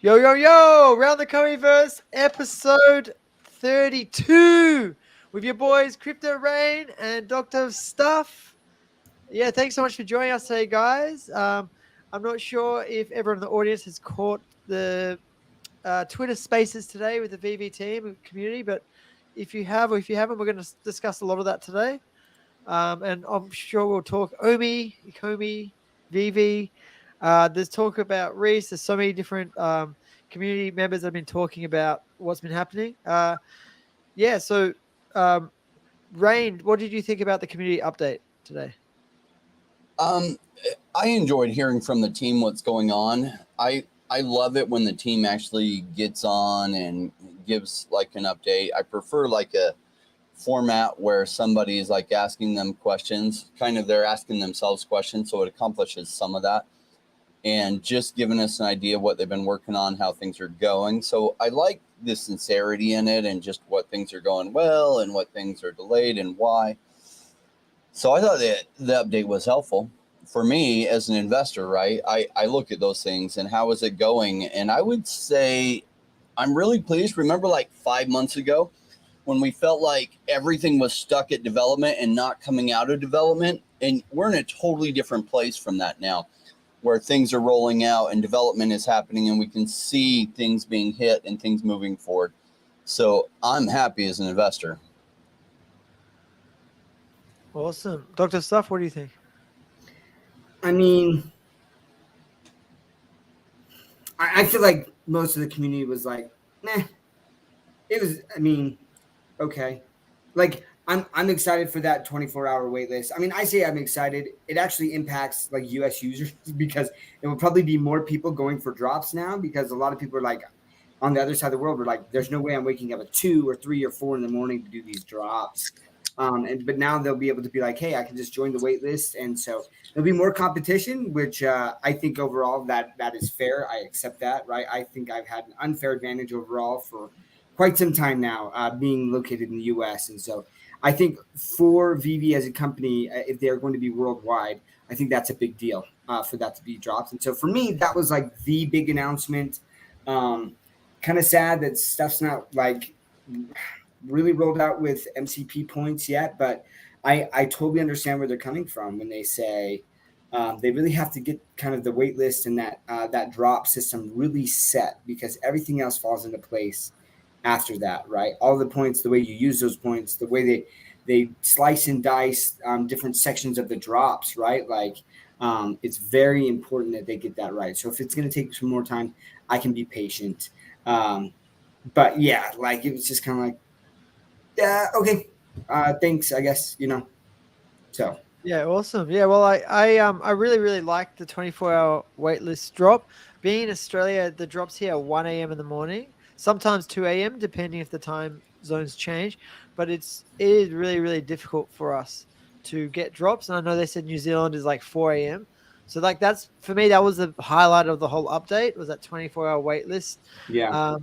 Yo, yo, yo! Round the EcomiVerse, episode 32 with your boys Crypto Rain and Dr. Stuff. Yeah, thanks so much for joining us today, guys. I'm not sure if everyone in the audience has caught the Twitter spaces today with the VeVe team and community, but if you have or if you haven't, we're going to discuss a lot of that today. And I'm sure we'll talk Ecomi, VeVe. There's talk about Reese. There's so many different community members that have been talking about what's been happening. So um, Rain, what did you think about the community update today? Um, I enjoyed hearing from the team what's going on. I love it when the team actually gets on and gives like an update. I prefer like a format where somebody is like asking them questions, kind of they're asking themselves questions, so it accomplishes some of that and just giving us an idea of what they've been working on, how things are going. So I like the sincerity in it and just what things are going well and what things are delayed and why. So I thought that the update was helpful for me as an investor, right? I look at those things and how is it going? And I would say I'm really pleased. Remember like 5 months ago when we felt like everything was stuck at development and not coming out of development? And we're in a totally different place from that now, where things are rolling out and development is happening and we can see things being hit and things moving forward. So I'm happy as an investor. Awesome. Dr. Stuff, what do you think? I mean, I feel like most of the community was like, meh. It was, okay. Like, I'm excited for that 24-hour wait list. I mean, I say I'm excited. It actually impacts like US users because it will probably be more people going for drops now because a lot of people are like on the other side of the world. We're like, there's no way I'm waking up at 2 or 3 or 4 in the morning to do these drops. But now they'll be able to be like, hey, I can just join the wait list. And so there'll be more competition, which I think overall that is fair. I accept that, right? I think I've had an unfair advantage overall for quite some time now, being located in the US. And so I think for VeVe as a company, if they're going to be worldwide, I think that's a big deal for that to be dropped. And so for me, that was like the big announcement. Kind of sad that stuff's not like really rolled out with MCP points yet, but I totally understand where they're coming from when they say they really have to get kind of the wait list and that drop system really set because everything else falls into place after that, right? All the points, the way you use those points, the way they slice and dice different sections of the drops, right? Like it's very important that they get that right. So if it's going to take some more time, I can be patient. But yeah, like it was just kind of like, yeah, okay. Thanks, I guess, So Yeah, awesome. Yeah, well, I really liked the 24-hour waitlist drop. Being in Australia, the drops here are 1 a.m. in the morning, sometimes 2 a.m. depending if the time zones change. But it is really difficult for us to get drops. And I know they said New Zealand is like 4 a.m. So like that's for me, that was the highlight of the whole update was that 24-hour waitlist. yeah.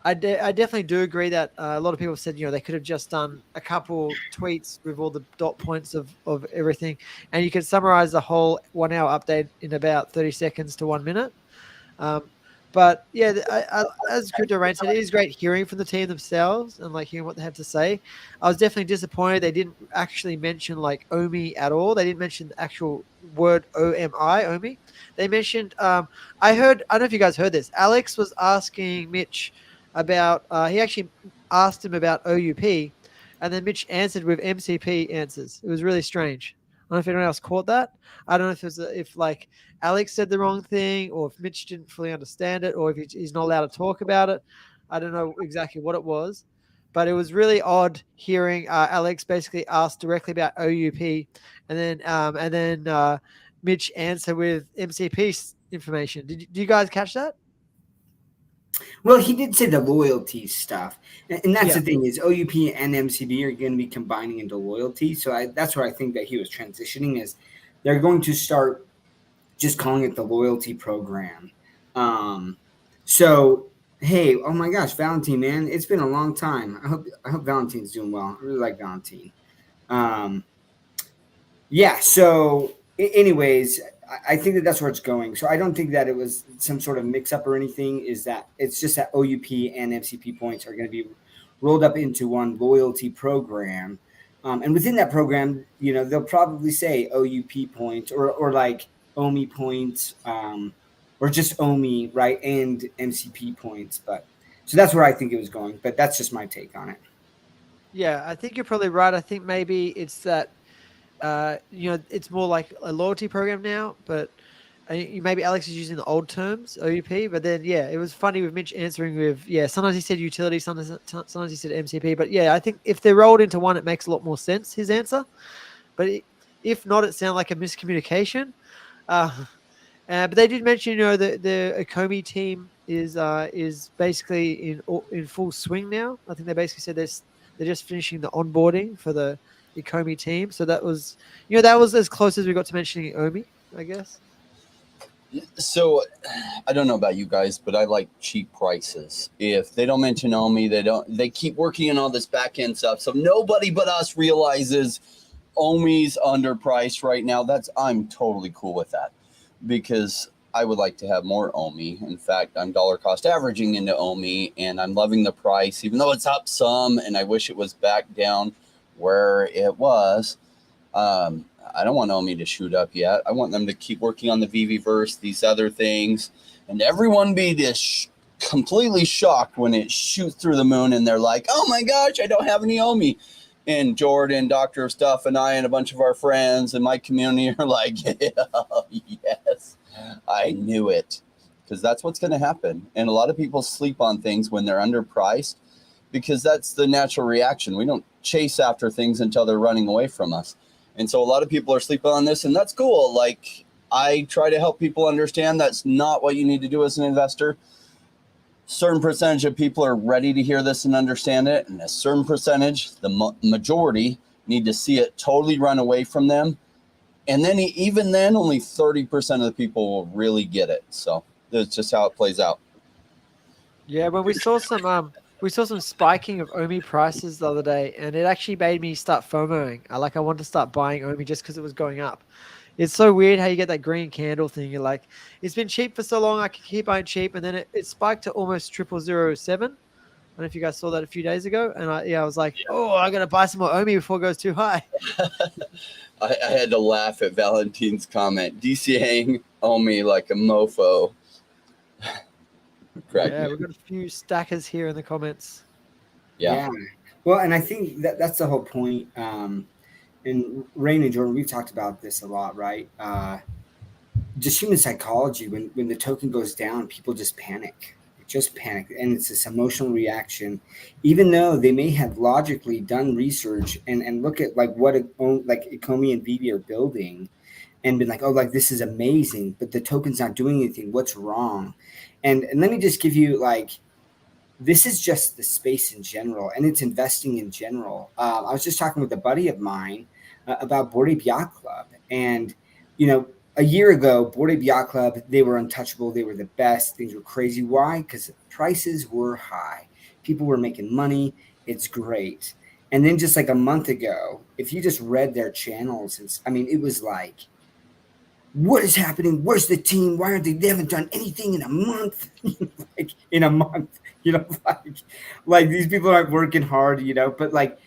I definitely do agree that a lot of people said, they could have just done a couple tweets with all the dot points of everything. And you could summarize the whole 1 hour update in about 30 seconds to 1 minute. But yeah, as Crypto Rain said, it is great hearing from the team themselves and like hearing what they have to say. I was definitely disappointed they didn't actually mention like OMI at all. They didn't mention the actual word OMI. They mentioned, I don't know if you guys heard this. Alex was asking Mitch about, he actually asked him about OUP, and then Mitch answered with MCP answers. It was really strange. I don't know if anyone else caught that. I don't know if it was if like Alex said the wrong thing, or if Mitch didn't fully understand it, or if he's not allowed to talk about it. I don't know exactly what it was, but it was really odd hearing Alex basically ask directly about OUP, and then Mitch answer with MCP information. Did you guys catch that? Well, he did say the loyalty stuff, and that's Yeah. the thing is OUP and MCB are going to be combining into loyalty. So that's where I think that he was transitioning is they're going to start just calling it the loyalty program. So hey, oh my gosh, Valentine, man, it's been a long time. I hope Valentine's doing well. I really like Valentine. Yeah. So anyways, I think that that's where it's going. So I don't think that it was some sort of mix up or anything. Is that it's just that OUP and MCP points are going to be rolled up into one loyalty program. And within that program, you know, they'll probably say OUP points or like OMI points, or just OMI, right? And MCP points. But so that's where I think it was going. But that's just my take on it. Yeah, I think you're probably right. I think maybe it's that it's more like a loyalty program now, but maybe Alex is using the old terms, OUP, but then, yeah, it was funny with Mitch answering with, sometimes he said utility, sometimes he said MCP, but yeah, I think if they're rolled into one, it makes a lot more sense, his answer, but if not, it sounded like a miscommunication. But they did mention, the Ecomi team is basically in full swing now. I think they basically said they're just finishing the onboarding for the Ecomi team. So that was, that was as close as we got to mentioning Omi, I guess. So I don't know about you guys, but I like cheap prices. If they don't mention Omi, they keep working on all this back end stuff. So nobody but us realizes Omi's underpriced right now. I'm totally cool with that, because I would like to have more Omi. In fact, I'm dollar cost averaging into Omi, and I'm loving the price, even though it's up some, and I wish it was back down where it was. I don't want Omi to shoot up yet. I want them to keep working on the VeVeVerse, these other things, and everyone be just completely shocked when it shoots through the moon and they're like, oh my gosh, I don't have any Omi. And Jordan, Doctor of Stuff, and I, and a bunch of our friends in my community are like, oh, yes, I knew it. Because that's what's going to happen. And a lot of people sleep on things when they're underpriced, because that's the natural reaction. We don't chase after things until they're running away from us. And so a lot of people are sleeping on this, and that's cool. Like, I try to help people understand that's not what you need to do as an investor. Certain percentage of people are ready to hear this and understand it, and a certain percentage, the majority, need to see it totally run away from them. And then even then, only 30% of the people will really get it. So that's just how it plays out. Yeah, when we saw some spiking of Omi prices the other day, and it actually made me start FOMOing. I wanted to start buying Omi just because it was going up. It's so weird how you get that green candle thing. You're like, it's been cheap for so long, I can keep buying cheap, and then it spiked to almost 0007. I don't know if you guys saw that a few days ago, and I was like, oh, I gotta buy some more Omi before it goes too high. I had to laugh at Valentine's comment, DCAing Omi like a mofo. Yeah, we've got a few stackers here in the comments. Yeah. Well, and I think that's the whole point. And Rain and Jordan, we've talked about this a lot, right? Just human psychology. When the token goes down, people just panic. And it's this emotional reaction, even though they may have logically done research and look at like what Ecomi and VeVe are building, and been like, oh, like this is amazing, but the token's not doing anything. What's wrong? And let me just give you this is just the space in general, and it's investing in general. I was just talking with a buddy of mine about Bored Ape Yacht Club, and a year ago, Bored Ape Yacht Club, they were untouchable. They were the best. Things were crazy. Why? Because prices were high. People were making money. It's great. And then just like a month ago, if you just read their channels, it was like, what is happening? Where's the team? Why aren't they haven't done anything in a month? In a month, like these people aren't working hard, but like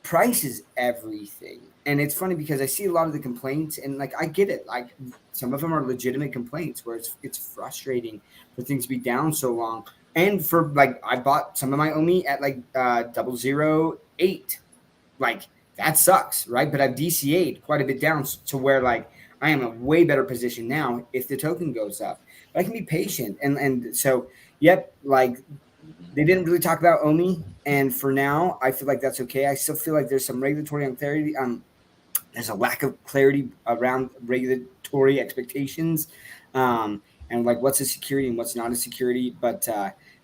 price is everything. And it's funny because I see a lot of the complaints, and like I get it. Like some of them are legitimate complaints where it's frustrating for things to be down so long. And for like I bought some of my Omi at like 008. Like that sucks, right? But I've DCA'd quite a bit down to where like I am in a way better position now if the token goes up. But I can be patient. And so yep, like they didn't really talk about Omi, and for now I feel like that's okay. I still feel like there's some regulatory unclarity. There's a lack of clarity around regulatory expectations, and like what's a security and what's not a security. But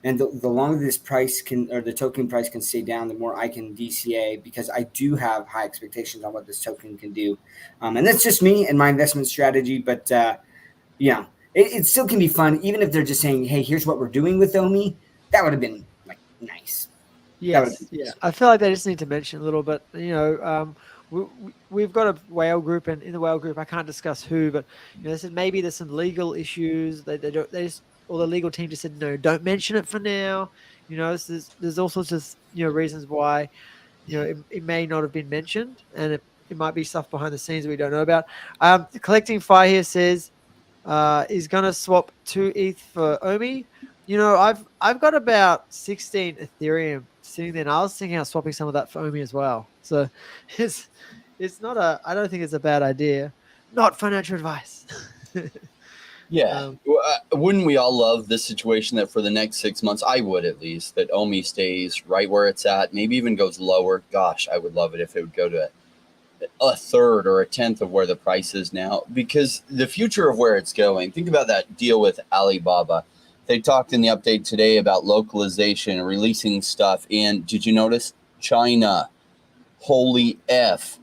and the longer this price the token price can stay down, the more I can DCA, because I do have high expectations on what this token can do. And that's just me and my investment strategy. But it still can be fun, even if they're just saying, hey, here's what we're doing with Omi. That would have been like nice. Yes, yeah. I feel like they just need to mention a little bit, we've got a whale group, and in the whale group, I can't discuss who, but they said maybe there's some legal issues. They don't they just or the legal team just said no, don't mention it for now. There's all sorts of reasons why it may not have been mentioned, and it might be stuff behind the scenes that we don't know about. Collecting Fire here says is going to swap 2 ETH for Omi. I've got about 16 Ethereum sitting there, and I was thinking of swapping some of that for Omi as well. So it's not I don't think it's a bad idea. Not financial advice. Yeah. Wouldn't we all love this situation that for the next 6 months, I would at least, that Omi stays right where it's at, maybe even goes lower. Gosh, I would love it if it would go to a third or a tenth of where the price is now, because the future of where it's going. Think about that deal with Alibaba. They talked in the update today about localization and releasing stuff in, did you notice? China. Holy F.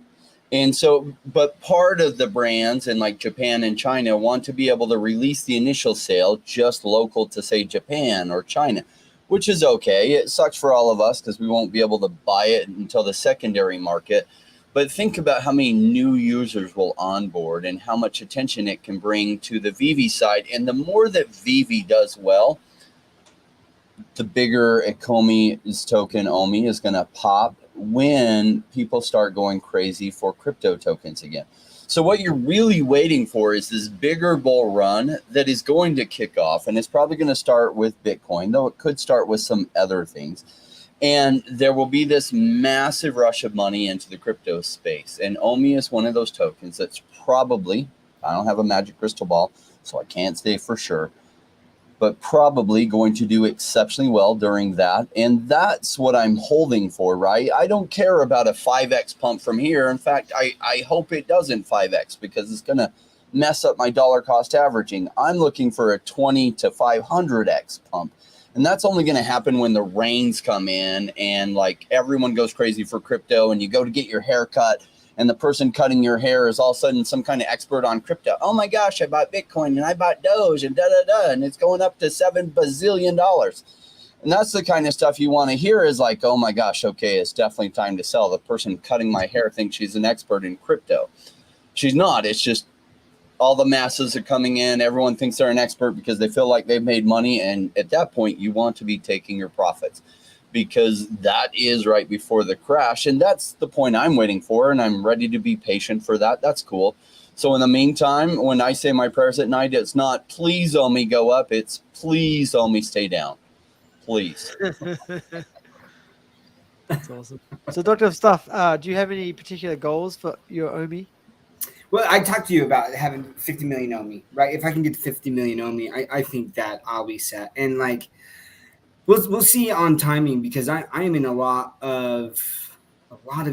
And so, but part of the brands in like Japan and China want to be able to release the initial sale just local to say Japan or China, which is okay. It sucks for all of us because we won't be able to buy it until the secondary market. But think about how many new users will onboard and how much attention it can bring to the VeVe side. And the more that VeVe does well, the bigger Ecomi's token Omi is going to pop when people start going crazy for crypto tokens again. So what you're really waiting for is this bigger bull run that is going to kick off, and it's probably going to start with Bitcoin, though it could start with some other things. And there will be this massive rush of money into the crypto space. And Omi is one of those tokens that's probably, I don't have a magic crystal ball, so I can't say for sure, but probably going to do exceptionally well during that. And that's what I'm holding for, right? I don't care about a 5x pump from here. In fact, I hope it doesn't 5x because it's going to mess up my dollar cost averaging. I'm looking for a 20 to 500x pump. And that's only going to happen when the rains come in and like everyone goes crazy for crypto and you go to get your hair cut and the person cutting your hair is all of a sudden some kind of expert on crypto. Oh my gosh, I bought Bitcoin and I bought Doge and and it's going up to $7 bazillion. And that's the kind of stuff you want to hear is like, oh my gosh, okay, it's definitely time to sell. The person cutting my hair thinks she's an expert in crypto. She's not. It's just all the masses are coming in. Everyone thinks they're an expert because they feel like they've made money. And at that point, you want to be taking your profits because that is right before the crash. And that's the point I'm waiting for. And I'm ready to be patient for that. That's cool. So in the meantime, when I say my prayers at night, it's not please Omi go up. It's please Omi stay down. Please. That's awesome. So Doctor of Stuff, do you have any particular goals for your Omi? Well, I talked to you about having 50 million Omi, right? If I can get to 50 million Omi, I think that I'll be set. And like, we'll see on timing because I am in a lot of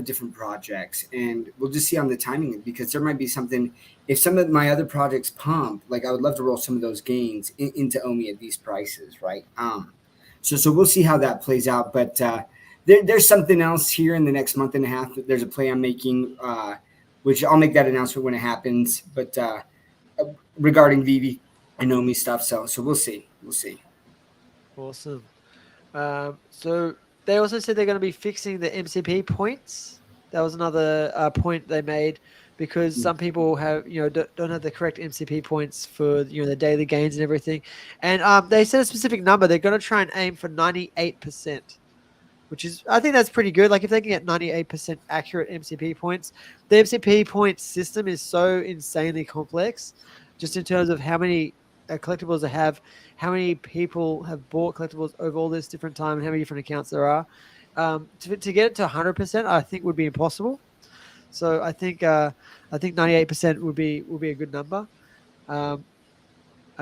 different projects, and we'll just see on the timing because there might be something. If some of my other projects pump, like I would love to roll some of those gains into Omi at these prices, right? So we'll see how that plays out. But there's something else here in the next month and a half. There's a play I'm making. Which I'll make that announcement when it happens, but regarding VeVe and Omi stuff. So we'll see. Awesome. So they also said they're going to be fixing the MCP points. That was another point they made because some people have, don't have the correct MCP points for, the daily gains and everything. And they said a specific number. They're going to try and aim for 98%. Which is, I think that's pretty good. Like if they can get 98% accurate MCP points, the MCP point system is so insanely complex, just in terms of how many collectibles they have, how many people have bought collectibles over all this different time, and how many different accounts there are. To get it to 100%, I think would be impossible. So I think 98% would be a good number. I'm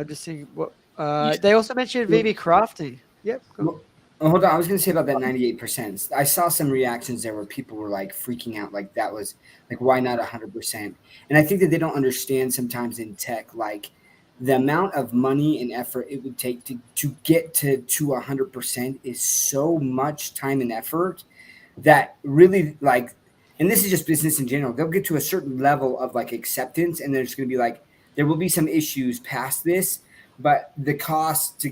just seeing what they also mentioned VeVe crafting. Yep. Cool. Oh, hold on. I was going to say about that 98%. I saw some reactions there where people were like freaking out. Like that was like, why not 100%? And I think that they don't understand sometimes in tech, like the amount of money and effort it would take to get to 100% is so much time and effort that really like, and this is just business in general. They'll get to a certain level of like acceptance. And there's going to be like, there will be some issues past this, but the cost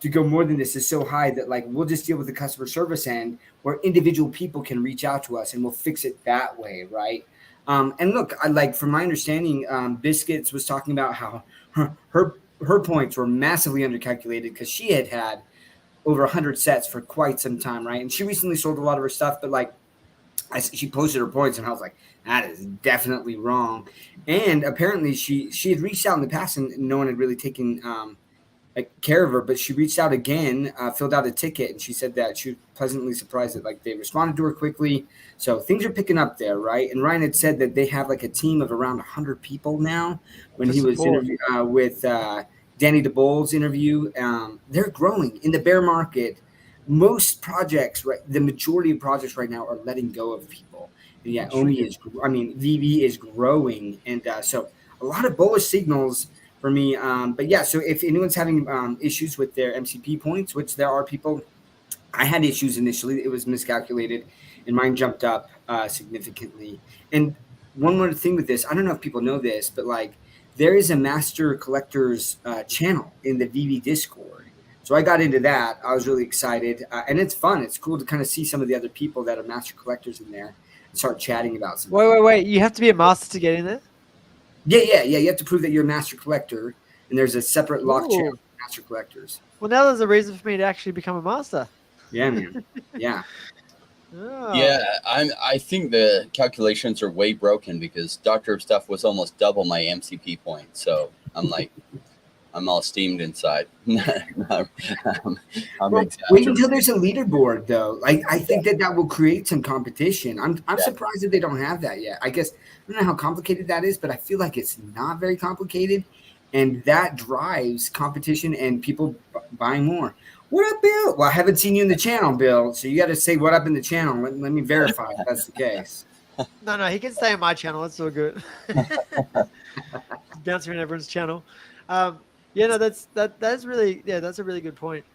to go more than this is so high that like we'll just deal with the customer service end where individual people can reach out to us and we'll fix it that way, right? And look, I like from my understanding, Biscuits was talking about how her points were massively undercalculated because she had over 100 sets for quite some time, right? And she recently sold a lot of her stuff, but like she posted her points and I was like, that is definitely wrong. And apparently she had reached out in the past and no one had really taken care of her, but she reached out again, filled out a ticket, and she said that she was pleasantly surprised that like they responded to her quickly. So things are picking up there, right? And Ryan had said that they have like a team of around 100 people now. When he was interviewed with Danny DeBoll's interview, they're growing in the bear market. Most projects, right? The majority of projects right now are letting go of people. And yeah, VeVe is growing, and so a lot of bullish signals for me. But yeah, so if anyone's having issues with their MCP points, which there are people, I had issues initially. It was miscalculated, and mine jumped up significantly. And one more thing with this, I don't know if people know this, but like there is a master collectors channel in the VeVe Discord. So I got into that. I was really excited, and it's fun. It's cool to kind of see some of the other people that are master collectors in there and start chatting about something. Wait! You have to be a master to get in there? Yeah. You have to prove that you're a master collector, and there's a separate lock channel for master collectors. Well, now there's a reason for me to actually become a master. Yeah, man. Yeah. Oh. Yeah, I think the calculations are way broken because Doctor of Stuff was almost double my MCP point. So I'm like, I'm all steamed inside. I'm wait until there's a leaderboard, though. Like I think that will create some competition. I'm surprised that they don't have that yet. I guess I don't know how complicated that is, but I feel like it's not very complicated, and that drives competition and people buying more. What up, Bill? Well, I haven't seen you in the channel, Bill. So you got to say what up in the channel. Let me verify if that's the case. No, he can stay on my channel. It's all good. Bouncing around everyone's channel. That's really that's a really good point.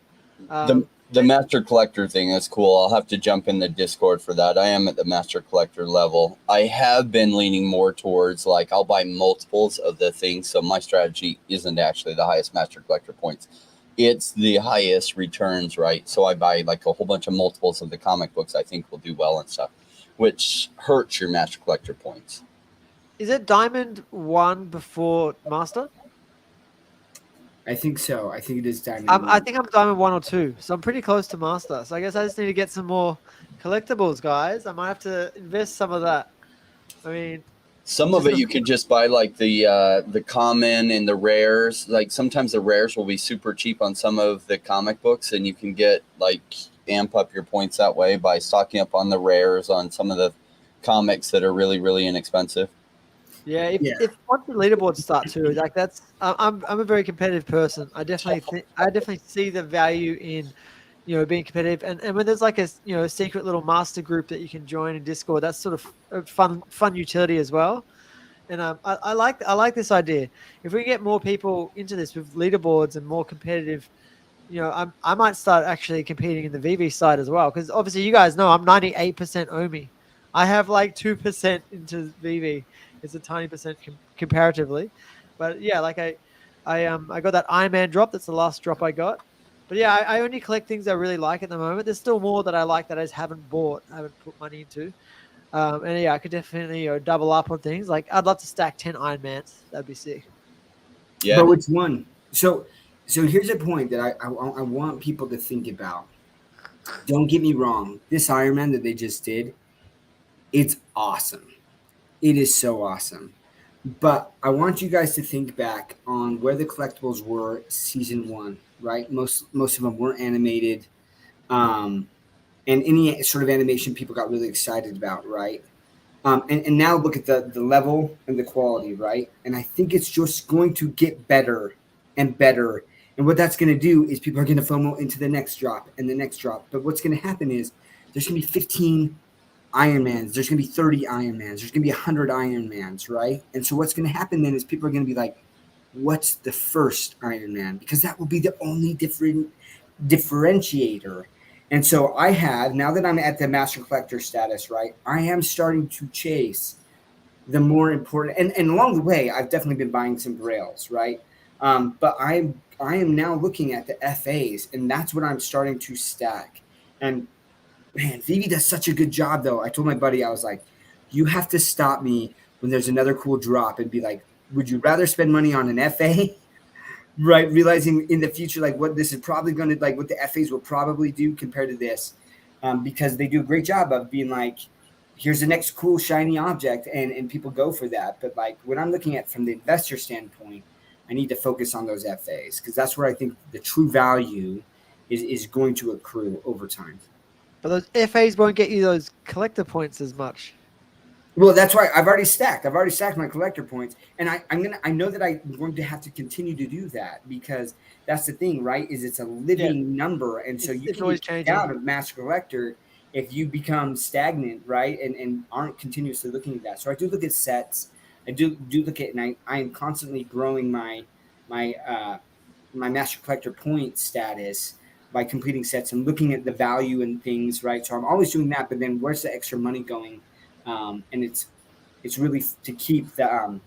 The master collector thing, that's cool. I'll have to jump in the Discord for that. I am at the master collector level. I have been leaning more towards like I'll buy multiples of the things. So my strategy isn't actually the highest master collector points. It's the highest returns, right? So I buy like a whole bunch of multiples of the comic books I think will do well and stuff, which hurts your master collector points. Is it Diamond 1 before Master? I think so. I think it is Diamond 1. one. I think I'm Diamond 1 or 2, so I'm pretty close to Master. So I guess I just need to get some more collectibles, guys. I might have to invest some of that. I mean, some of it you could just buy like the common and the rares. Like sometimes the rares will be super cheap on some of the comic books, and you can get like amp up your points that way by stocking up on the rares on some of the comics that are really, really inexpensive. Yeah, if once the leaderboards start to like that's, I'm a very competitive person. I definitely see the value in, being competitive, and when there's like a secret little master group that you can join in Discord, that's sort of a fun utility as well. And I like this idea. If we get more people into this with leaderboards and more competitive, I might start actually competing in the VeVe side as well, because obviously you guys know I'm 98% Omi. I have like 2% into VeVe. It's a tiny percent comparatively, but yeah, like I got that Iron Man drop. That's the last drop I got. But yeah, I only collect things I really like at the moment. There's still more that I like that I just haven't bought, I haven't put money into. And yeah, I could definitely double up on things. Like I'd love to stack 10 Iron Mans. That'd be sick. Yeah. But which one? So here's a point that I want people to think about. Don't get me wrong. This Iron Man that they just did, it's awesome. It is so awesome. But I want you guys to think back on where the collectibles were season 1, right? Most of them weren't animated. And any sort of animation people got really excited about, right? And now look at the level and the quality, right? And I think it's just going to get better and better. And what that's going to do is people are going to FOMO into the next drop and the next drop. But what's going to happen is there's going to be 15 Iron Mans, there's going to be 30 Iron Mans, there's going to be 100 Iron Mans, right? And so what's going to happen then is people are going to be like, what's the first Iron Man? Because that will be the only differentiator. And so I have, now that I'm at the Master Collector status, right, I am starting to chase the more important, and along the way, I've definitely been buying some grails, right? But I'm I am now looking at the FAs, and that's what I'm starting to stack. And man, VeVe does such a good job, though. I told my buddy, I was like, you have to stop me when there's another cool drop and be like, would you rather spend money on an FA? Right, realizing in the future, like what this is probably going to, like what the FAs will probably do compared to this, because they do a great job of being like, here's the next cool shiny object, and people go for that. But like when I'm looking at from the investor standpoint, I need to focus on those FAs because that's where I think the true value is going to accrue over time. But those FAs won't get you those collector points as much. Well, that's why I've already stacked my collector points, and I know that I'm going to have to continue to do that because that's the thing, right? Is it's a living number, and so you can get out of master collector if you become stagnant, right? And aren't continuously looking at that. So I do look at sets. I do look at, and I am constantly growing my master collector point status by completing sets and looking at the value and things, right? So I'm always doing that, but then where's the extra money going? And it's really to keep the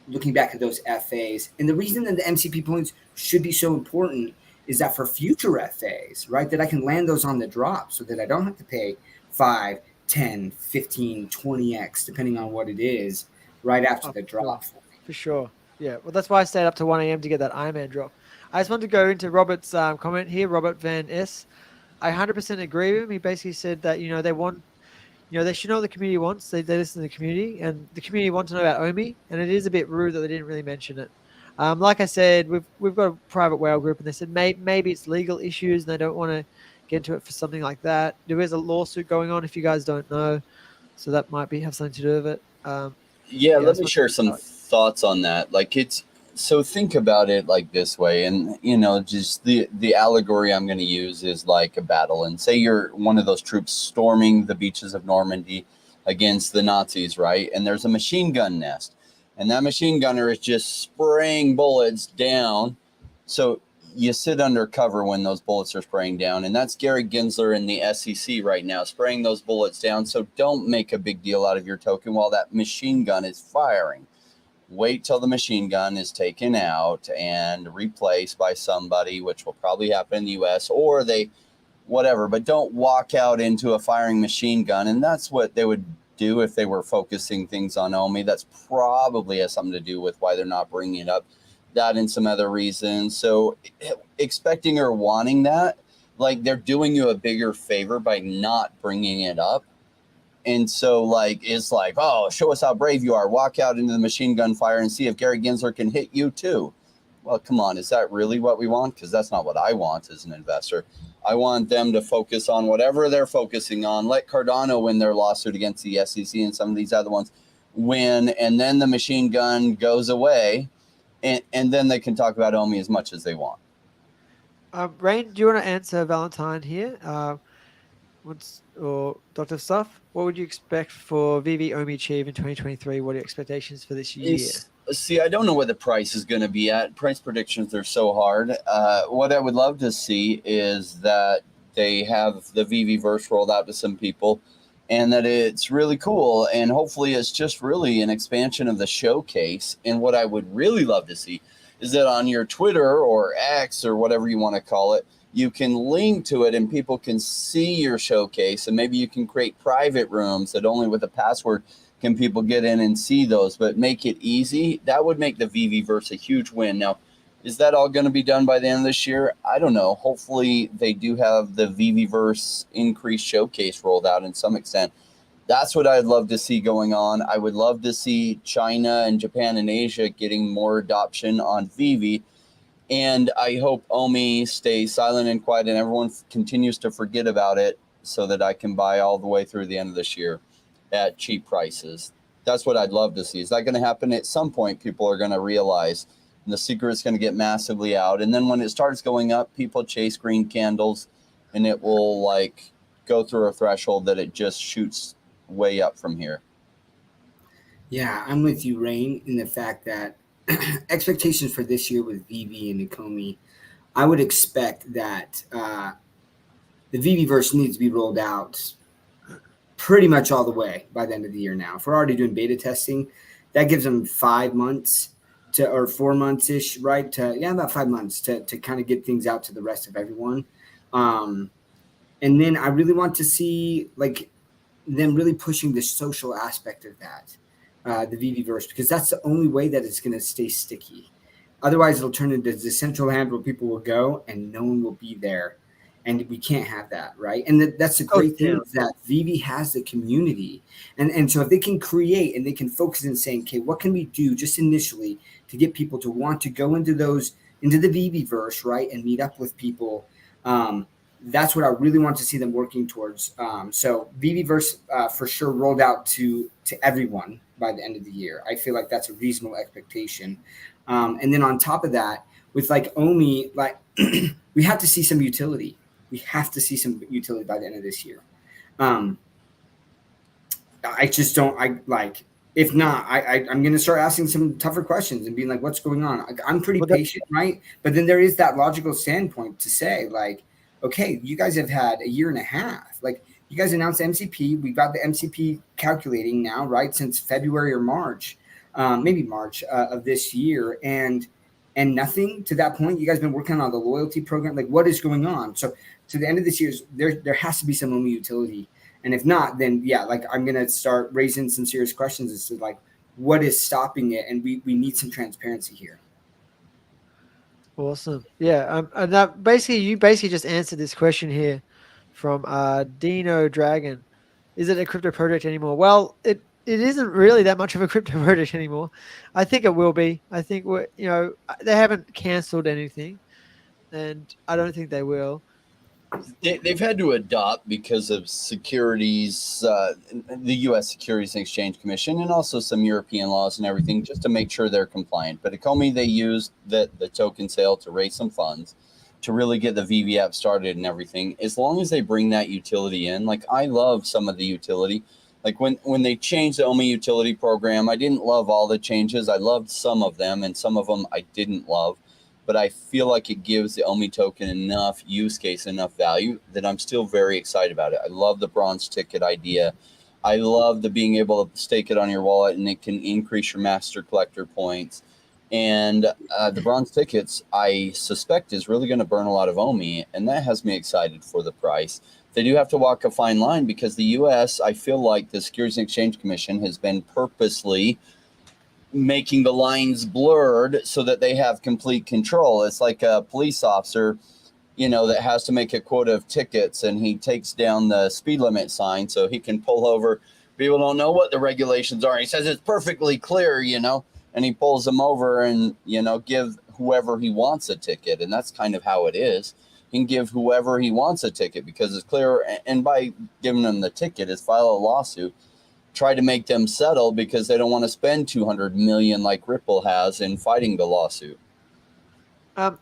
looking back at those FAs. And the reason that the MCP points should be so important is that for future FAs, right, that I can land those on the drop so that I don't have to pay 5, 10, 15, 20x, depending on what it is, right after the drop. For sure. Yeah. Well, that's why I stayed up to 1 a.m. to get that Iron Man drop. I just want to go into Robert's comment here, Robert Van S. I 100% agree with him. He basically said that, they want, they should know what the community wants. They listen to the community, and the community wants to know about Omi, and it is a bit rude that they didn't really mention it. Like I said, we've got a private whale group, and they said maybe it's legal issues, and they don't want to get into it for something like that. There is a lawsuit going on, if you guys don't know, so that might have something to do with it. Let me share some thoughts on that. Like so think about it like this way, and just the allegory I'm going to use is like a battle, and say you're one of those troops storming the beaches of Normandy against the Nazis, right? And there's a machine gun nest, and that machine gunner is just spraying bullets down. So you sit under cover when those bullets are spraying down, and that's Gary Gensler in the SEC right now spraying those bullets down. So don't make a big deal out of your token while that machine gun is firing. Wait till the machine gun is taken out and replaced by somebody, which will probably happen in the US, or whatever, but don't walk out into a firing machine gun. And that's what they would do if they were focusing things on Omi. That's probably has something to do with why they're not bringing it up, that and some other reasons. So expecting or wanting that, like they're doing you a bigger favor by not bringing it up. And so it's like, oh, show us how brave you are. Walk out into the machine gun fire and see if Gary Gensler can hit you too. Well, come on. Is that really what we want? Because that's not what I want as an investor. I want them to focus on whatever they're focusing on. Let Cardano win their lawsuit against the SEC and some of these other ones win. And then the machine gun goes away. And then they can talk about Omi as much as they want. Rain, do you want to answer Valentine here? Or Dr. Stuff, what would you expect for VeVe Omi Achieve in 2023? What are your expectations for this year? See, I don't know what the price is going to be at. Price predictions are so hard. What I would love to see is that they have the VeVeVerse rolled out to some people and that it's really cool. And hopefully it's just really an expansion of the showcase. And what I would really love to see is that on your Twitter or X or whatever you want to call it, you can link to it and people can see your showcase, and maybe you can create private rooms that only with a password can people get in and see those, but make it easy. That would make the VeVeVerse a huge win. Now, is that all going to be done by the end of this year? I don't know. Hopefully they do have the VeVeVerse increased showcase rolled out in some extent. That's what I'd love to see going on. I would love to see China and Japan and Asia getting more adoption on VeVe. And I hope Omi stays silent and quiet and everyone continues to forget about it so that I can buy all the way through the end of this year at cheap prices. That's what I'd love to see. Is that going to happen? At some point, people are going to realize and the secret is going to get massively out. And then when it starts going up, people chase green candles and it will go through a threshold that it just shoots way up from here. Yeah, I'm with you, Rain, in the fact that expectations for this year with VeVe and Ecomi, I would expect that the VeVeVerse needs to be rolled out pretty much all the way by the end of the year now. If we're already doing beta testing, that gives them 5 months or 4 months ish, right? About 5 months to kind of get things out to the rest of everyone. And then I really want to see like them really pushing the social aspect of that, the VeVeVerse, because that's the only way that it's going to stay sticky. Otherwise, it'll turn into the central hand where people will go and no one will be there. And we can't have that, right? And that's the great thing is that VeVe has the community. And so if they can create and they can focus in saying, okay, what can we do just initially to get people to want to go into the VeVeVerse, right? And meet up with people. That's what I really want to see them working towards. So VeVeVerse for sure rolled out to everyone by the end of the year. I feel like that's a reasonable expectation. And then on top of that, with like Omi, like we have to see some utility. We have to see some utility by the end of this year. I just don't. If not, I'm going to start asking some tougher questions and being like, "What's going on?" I'm pretty patient, right? But then there is that logical standpoint to say, like, okay, you guys have had a year and a half. Like, you guys announced MCP. We've got the MCP calculating now, right? Since February or March, maybe March of this year, and nothing to that point. You guys been working on the loyalty program. Like, what is going on? So to the end of this year, there has to be some Omi utility. And if not, then yeah, like I'm gonna start raising some serious questions as to like what is stopping it, and we need some transparency here. Awesome. Yeah. And that you basically just answered this question here from Dino Dragon. Is it a crypto project anymore? Well, it isn't really that much of a crypto project anymore. I think it will be. I think they haven't canceled anything, and I don't think they will. They've had to adopt because of securities, the U.S. Securities and Exchange Commission, and also some European laws and everything, just to make sure they're compliant. But Ecomi, they used the token sale to raise some funds to really get the VeVe app started and everything. As long as they bring that utility in, like I love some of the utility. Like when they changed the Omi utility program, I didn't love all the changes. I loved some of them, and some of them I didn't love. But I feel like it gives the Omi token enough use case, enough value that I'm still very excited about it. I love the bronze ticket idea. I love the being able to stake it on your wallet and it can increase your master collector points. And the bronze tickets, I suspect, is really going to burn a lot of Omi, and that has me excited for the price. They do have to walk a fine line because the U.S., I feel like the Securities and Exchange Commission has been purposely making the lines blurred so that they have complete control. It's like a police officer, that has to make a quota of tickets, and he takes down the speed limit sign so he can pull over. People don't know what the regulations are. He says it's perfectly clear, and he pulls them over and, give whoever he wants a ticket. And that's kind of how it is. He can give whoever he wants a ticket because it's clear. And by giving them the ticket is file a lawsuit. Try to make them settle because they don't want to spend 200 million like Ripple has in fighting the lawsuit.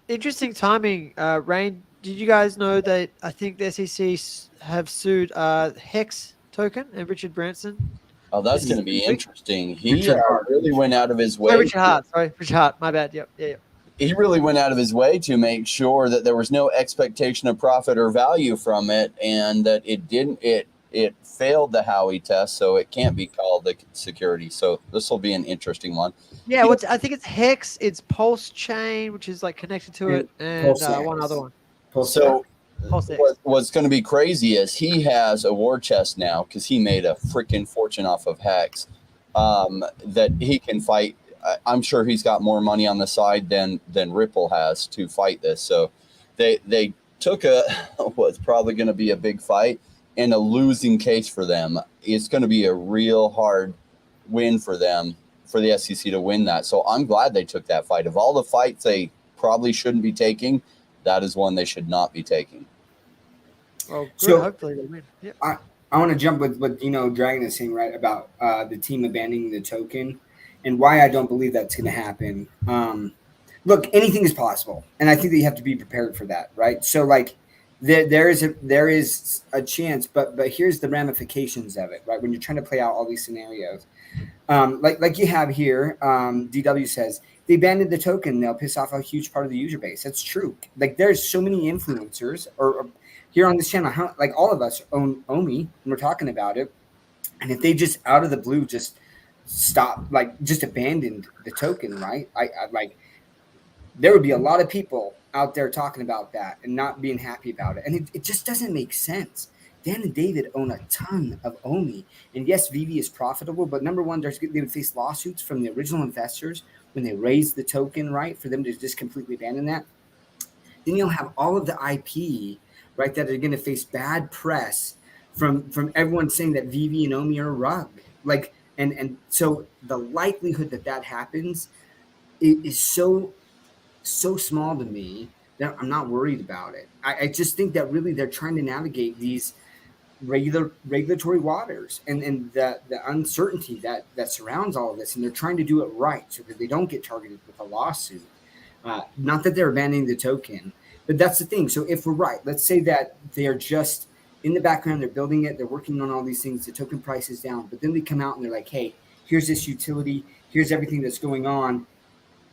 Interesting timing. Rain, did you guys know that I think the SEC have sued Hex token and Richard Branson? Oh, that's going to be interesting. He really went out of his way. Oh, Richard Hart. Sorry, Richard Hart. My bad. Yep. Yeah. He really went out of his way to make sure that there was no expectation of profit or value from it, and that it failed the Howey test, so it can't be called a security. So this will be an interesting one. Yeah, I think it's Hex, it's Pulse Chain, which is like connected to it, and one other one. What's going to be crazy is he has a war chest now because he made a freaking fortune off of Hex that he can fight. I'm sure he's got more money on the side than Ripple has to fight this. So they took what's probably going to be a big fight and a losing case for them. It's going to be a real hard win for them, for the SEC to win that. So I'm glad they took that fight. Of all the fights they probably shouldn't be taking, that is one they should not be taking. Oh, good. So hopefully they win. Yeah. I want to jump with what Dragon is saying, right, about the team abandoning the token and why I don't believe that's going to happen. Look, anything is possible, and I think that you have to be prepared for that, right? So like, there is a chance, but here's the ramifications of it, right? When you're trying to play out all these scenarios, like you have here, DW says they abandoned the token, they'll piss off a huge part of the user base. That's true. Like there's so many influencers or here on this channel, like all of us own Omi, and we're talking about it. And if they just out of the blue just stopped, like just abandoned the token, right? I like there would be a lot of people out there talking about that and not being happy about it. And it just doesn't make sense. Dan and David own a ton of OMI. And yes, VeVe is profitable, but number one, they would face lawsuits from the original investors when they raised the token, right? For them to just completely abandon that. Then you'll have all of the IP, right, that are going to face bad press from everyone saying that VeVe and OMI are a rug. Like, and so the likelihood that that happens is so small to me that I'm not worried about it. I just think that really they're trying to navigate these regulatory waters and the uncertainty that surrounds all of this, and they're trying to do it right so that they don't get targeted with a lawsuit. Not that they're abandoning the token, but that's the thing. So if we're right, let's say that they're just in the background, they're building it, they're working on all these things, the token price is down, but then they come out and they're like, hey, here's this utility, here's everything that's going on.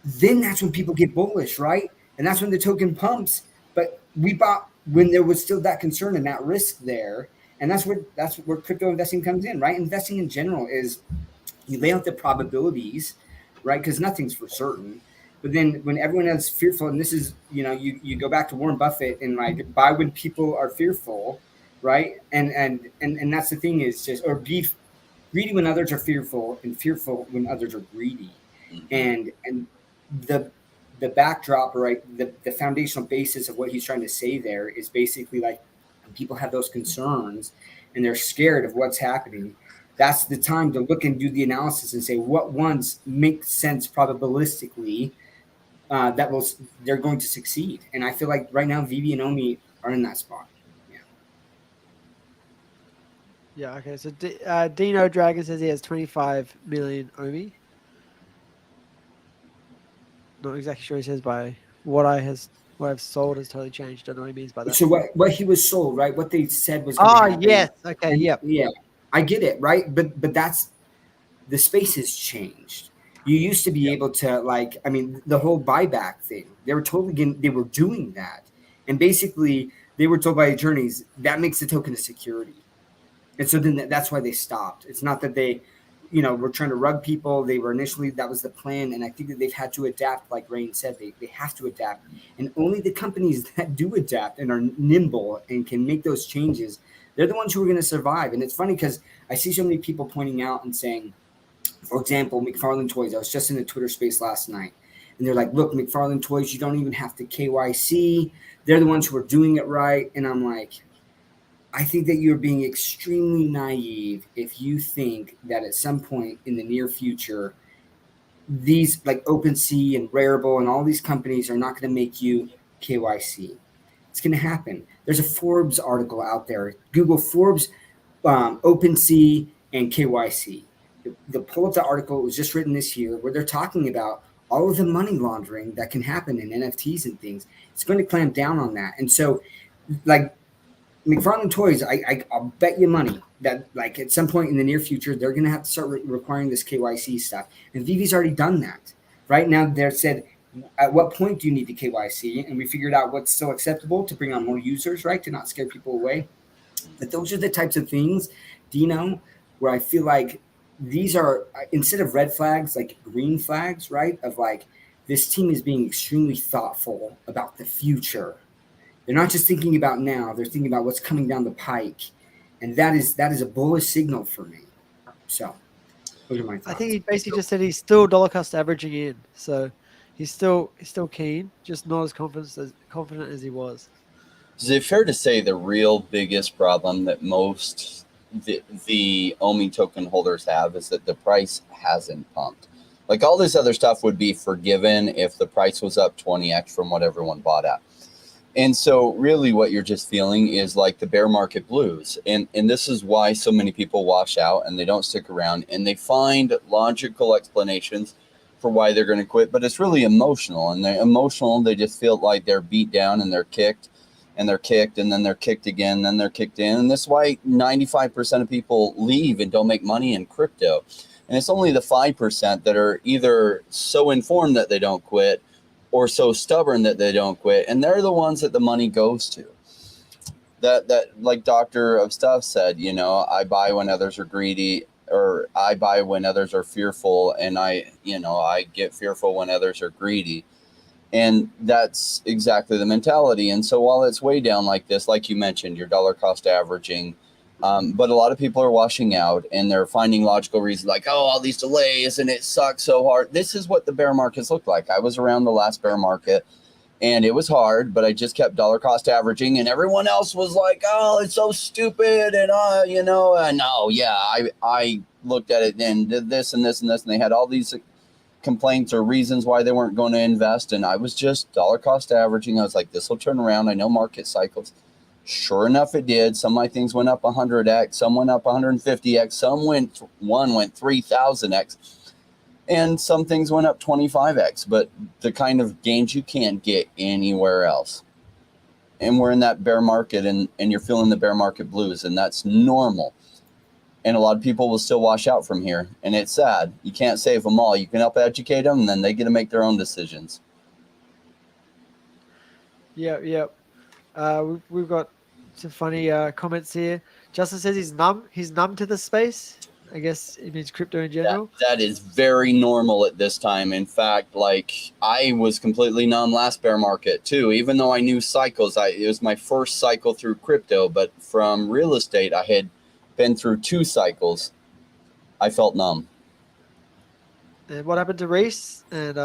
Then that's when people get bullish, right? And that's when the token pumps. But we bought when there was still that concern and that risk there. And that's where crypto investing comes in, right? Investing in general is you lay out the probabilities, right? Because nothing's for certain. But then when everyone is fearful, and this is, you go back to Warren Buffett and like buy when people are fearful, right? And that's the thing is just, or be greedy when others are fearful and fearful when others are greedy. And the backdrop, right, the foundational basis of what he's trying to say there is basically like when people have those concerns and they're scared of what's happening, that's the time to look and do the analysis and say what ones make sense probabilistically they're going to succeed. And I feel like right now VeVe and OMI are in that spot. Yeah. Okay. So Dino Dragon says he has 25 million OMI. Not exactly sure he says by what I've sold has totally changed. Don't know what he means by that. So what he was sold, right? What they said was yes. Okay. Yep. Yeah. I get it, right? But that's the space has changed. You used to be able to the whole buyback thing. They were they were doing that. And basically they were told by attorneys that makes the token a security. And so then that's why they stopped. It's not that they, were trying to rug people. They were initially, that was the plan. And I think that they've had to adapt, like Rain said, they have to adapt. And only the companies that do adapt and are nimble and can make those changes, they're the ones who are going to survive. And it's funny because I see so many people pointing out and saying, for example, McFarlane Toys. I was just in a Twitter space last night. And they're like, look, McFarlane Toys, you don't even have to KYC. They're the ones who are doing it right. And I'm like, I think that you're being extremely naive if you think that at some point in the near future, these like OpenSea and Rarible and all these companies are not going to make you KYC. It's going to happen. There's a Forbes article out there. Google Forbes, OpenSea, and KYC. The Pulitzer article was just written this year where they're talking about all of the money laundering that can happen in NFTs and things. It's going to clamp down on that. And so, like, McFarlane Toys, I'll bet you money that like at some point in the near future, they're going to have to start requiring this KYC stuff. And VeVe's already done that. Right now, they're said, at what point do you need the KYC? And we figured out what's still acceptable to bring on more users, right? To not scare people away. But those are the types of things, Dino, where I feel like these are, instead of red flags, like green flags, right? Of like, this team is being extremely thoughtful about the future. They're not just thinking about now, they're thinking about what's coming down the pike. And that is a bullish signal for me. So those are my thoughts. I think he basically just said he's still dollar cost averaging in. So he's still keen, just not as confident as he was. Is it fair to say the real biggest problem that most the OMI token holders have is that the price hasn't pumped? Like all this other stuff would be forgiven if the price was up 20x from what everyone bought at. And so really what you're just feeling is like the bear market blues. And this is why so many people wash out and they don't stick around and they find logical explanations for why they're going to quit. But it's really emotional, and they're emotional. They just feel like they're beat down and they're kicked and they're kicked and then they're kicked again, and then they're kicked in. And that's why 95% of people leave and don't make money in crypto. And it's only the 5% that are either so informed that they don't quit or so stubborn that they don't quit. And they're the ones that the money goes to. That like Doctor of Stuff said, I buy when others are greedy, or I buy when others are fearful, and I get fearful when others are greedy. And that's exactly the mentality. And so while it's way down like this, like you mentioned, your dollar cost averaging, but a lot of people are washing out and they're finding logical reasons like, oh, all these delays and it sucks so hard. This is what the bear markets look like. I was around the last bear market and it was hard, but I just kept dollar cost averaging, and everyone else was like, oh, it's so stupid. And, I looked at it and did this and this and this, and they had all these complaints or reasons why they weren't going to invest. And I was just dollar cost averaging. I was like, this will turn around. I know market cycles. Sure enough, it did. Some of my things went up 100x, some went up 150x, one went 3000x, and some things went up 25x, but the kind of gains you can't get anywhere else. And we're in that bear market, and you're feeling the bear market blues, and that's normal. And a lot of people will still wash out from here, and it's sad. You can't save them all. You can help educate them, and then they get to make their own decisions. Yeah. We've got some funny comments here. Justin says he's numb. He's numb to the space. I guess it means crypto in general. That is very normal at this time. In fact, like I was completely numb last bear market too, even though I knew cycles. It was my first cycle through crypto, but from real estate, I had been through 2 cycles. I felt numb. And what happened to Reese? And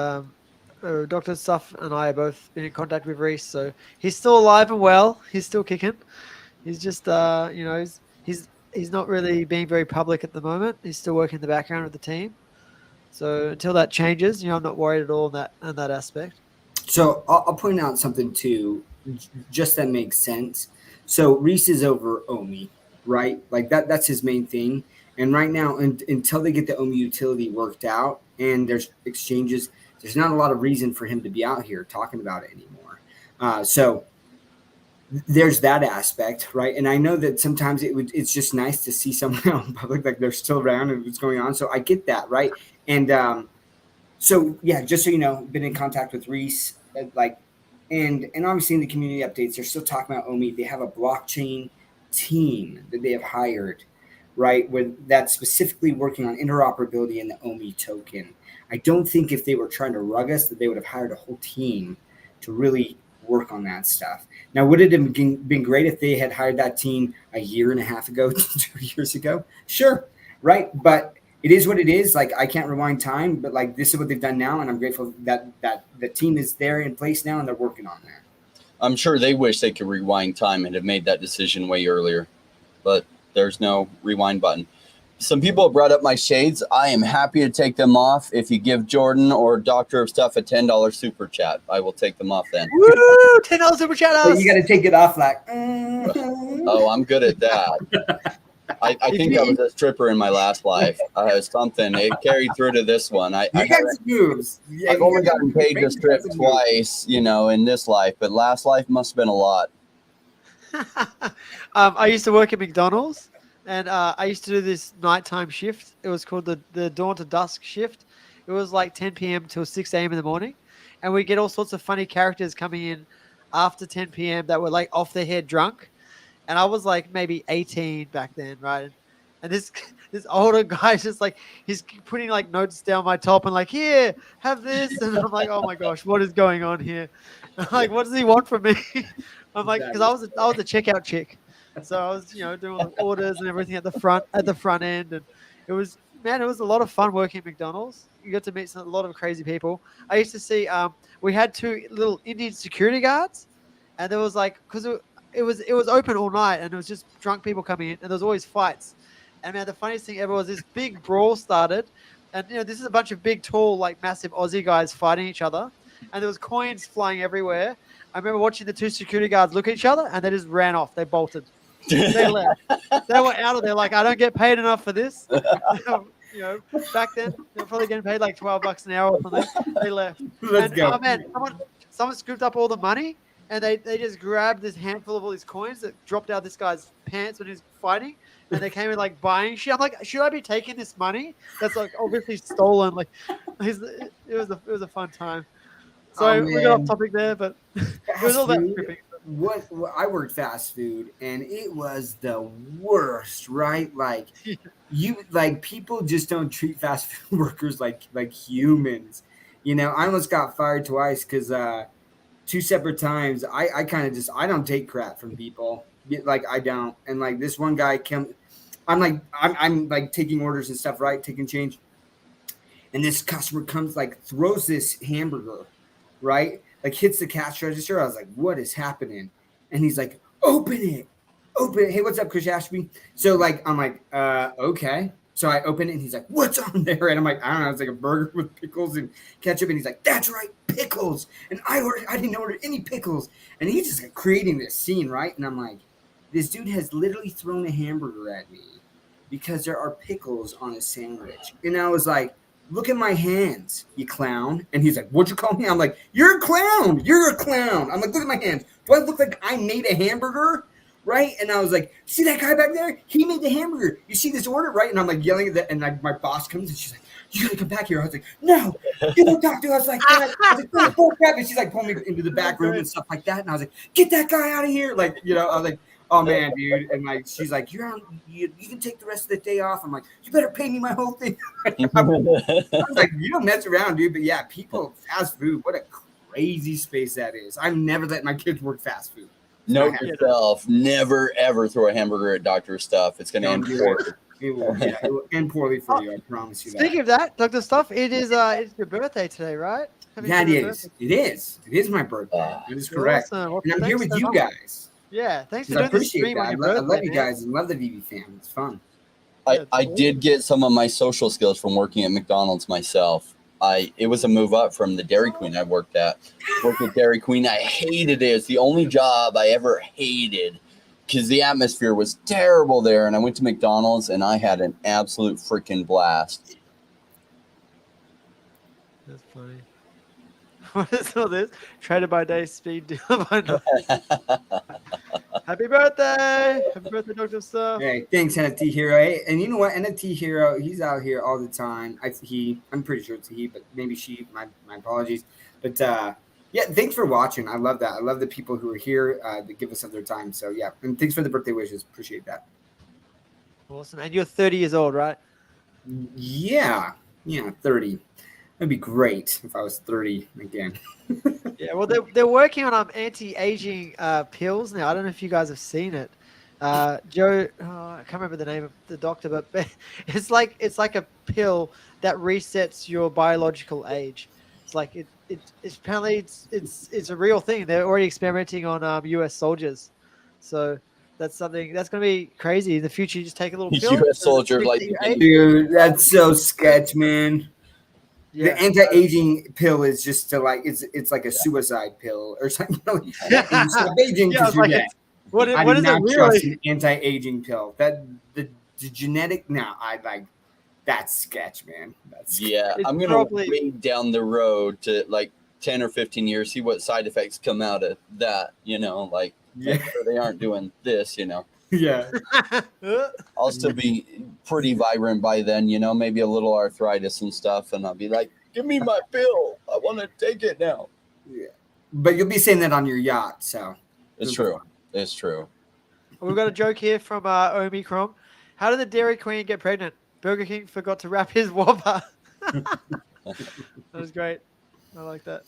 Dr. Stuff and I are both been in contact with Reese, so he's still alive and well. He's still kicking. He's just, he's not really being very public at the moment. He's still working in the background with the team. So until that changes, I'm not worried at all in that aspect. So I'll point out something too, just that makes sense. So Reese is over Omi, right? Like that's his main thing. And right now, until they get the Omi utility worked out and there's exchanges, there's not a lot of reason for him to be out here talking about it anymore. So there's that aspect, right? And I know that sometimes it's just nice to see someone out in public, like they're still around and what's going on. So I get that, right? And so yeah, just so you know, been in contact with Reese, and obviously in the community updates, they're still talking about Omi. They have a blockchain team that they have hired, right, where that's specifically working on interoperability in the Omi token. I don't think if they were trying to rug us that they would have hired a whole team to really work on that stuff. Now, would it have been great if they had hired that team a year and a half ago, 2 years ago? Sure, right? But it is what it is. Like, I can't rewind time, but like this is what they've done now, and I'm grateful that the team is there in place now and they're working on that. I'm sure they wish they could rewind time and have made that decision way earlier, but there's no rewind button. Some people have brought up my shades. I am happy to take them off. If you give Jordan or Doctor of Stuff a $10 super chat, I will take them off then. Woo! $10 super chat. So you got to take it off like. Oh, I'm good at that. I think I was a stripper in my last life. Something. It carried through to this one. I've only gotten paid to strip twice, in this life, but last life must have been a lot. I used to work at McDonald's. And I used to do this nighttime shift. It was called the dawn to dusk shift. It was like 10 p.m. till 6 a.m. in the morning. And we get all sorts of funny characters coming in after 10 p.m. that were like off their head drunk. And I was like maybe 18 back then, right? And this older guy's just like, he's putting like notes down my top and like, here, have this. And I'm like, oh my gosh, what is going on here? I'm like, what does he want from me? I'm like, because I was a checkout chick. So I was, doing all the orders and everything at the front end, and it was a lot of fun working at McDonald's. You got to meet a lot of crazy people. I used to see, we had 2 little Indian security guards, and there was like, because it was open all night, and it was just drunk people coming in, and there was always fights. And man, the funniest thing ever was this big brawl started, and this is a bunch of big, tall, like massive Aussie guys fighting each other, and there was coins flying everywhere. I remember watching the 2 security guards look at each other, and they just ran off. They bolted. They left. They were out of there. Like, I don't get paid enough for this. Back then they were probably getting paid like $12 an hour or something. They left. Let's go. Oh man, someone scooped up all the money, and they just grabbed this handful of all these coins that dropped out this guy's pants when he was fighting, and they came in like buying shit. I'm like, should I be taking this money? That's like obviously stolen. Like, it was a fun time. So we got off topic there, but it was all about stripping. what I worked fast food and it was the worst, right? Like people just don't treat fast food workers like humans. I almost got fired twice because two separate times I kind of just I don't take crap from people. Like I don't. And like this one guy came, I'm like taking orders and stuff, right? Taking change. And this customer comes, like, throws this hamburger, right? Like, hits the cash register. I was like, what is happening? And he's like, open it. Open it. Hey, what's up, Chris Ashby? So, like, I'm like, okay. So I open it, and he's like, what's on there? And I'm like, I don't know. It's like a burger with pickles and ketchup. And he's like, that's right, pickles. And I didn't order any pickles. And he's just like creating this scene, right? And I'm like, this dude has literally thrown a hamburger at me because there are pickles on his sandwich. And I was like, look at my hands, you clown. And he's like, what'd you call me? I'm like, you're a clown. You're a clown. I'm like, look at my hands. Do I look like I made a hamburger? Right? And I was like, see that guy back there? He made the hamburger. You see this order? Right? And I'm like yelling at that. And my boss comes and she's like, you gotta come back here. I was like, no, you don't talk to us like that. I was like, oh, crap. And she's like pulling me into the back room and stuff like that. And I was like, get that guy out of here. Like, I was like, oh man, dude. And like, she's like, you can take the rest of the day off. I'm like, you better pay me my whole thing. I was like, you don't mess around, dude. But yeah, people, fast food, what a crazy space that is. I've never let my kids work fast food. Note yourself, never ever throw a hamburger at Dr. Stuff. It's going to end poorly. It will end poorly for you. I promise you that. Speaking of that, Dr. Stuff, it's your birthday today, right? Yeah, it is. It is. It is my birthday. That is correct. Awesome. And I'm here with you guys. Yeah, thanks for I doing the appreciate stream that. on your I birthday, love you guys and love the VeVe fam. It's fun. I did get some of my social skills from working at McDonald's myself. It was a move up from the Dairy Queen I worked at. Worked at Dairy Queen. I hated it. It's the only job I ever hated because the atmosphere was terrible there. And I went to McDonald's and I had an absolute freaking blast. That's funny. What is all this? Traded by day, speed deal by night. Happy birthday! Happy birthday, Dr. Stuff. Hey, thanks, NFT Hero. Hey, and you know what? NFT Hero, he's out here all the time. I'm pretty sure it's a he, but maybe she. My apologies. But yeah, thanks for watching. I love that. I love the people who are here to give us of their time. So yeah, and thanks for the birthday wishes. Appreciate that. Awesome. And you're 30 years old, right? Yeah, 30. That'd be great if I was 30 again. Yeah, well, they're working on anti-aging pills now. I don't know if you guys have seen it. Joe, I can't remember the name of the doctor, but it's like a pill that resets your biological age. It's like it's apparently it's a real thing. They're already experimenting on U.S. soldiers, so that's something that's going to be crazy in the future. You just take a little pill. U.S. soldier, like, dude, that's so sketch, man. Yeah. The anti-aging pill is just to like it's like a suicide pill or something. Stop aging because you're dead. What I is do not it trust really? an anti-aging pill. That the genetic. No, I like that's sketch, man. That's yeah. It's I'm gonna wait down the road to like 10 or 15 years, see what side effects come out of that. Like make sure they aren't doing this. Yeah. I'll still be pretty vibrant by then, maybe a little arthritis and stuff. And I'll be like, give me my pill. I want to take it now. Yeah. But you'll be saying that on your yacht. So it's true. It's true. We've got a joke here from Omicron. How did the Dairy Queen get pregnant? Burger King forgot to wrap his Whopper. That was great. I like that.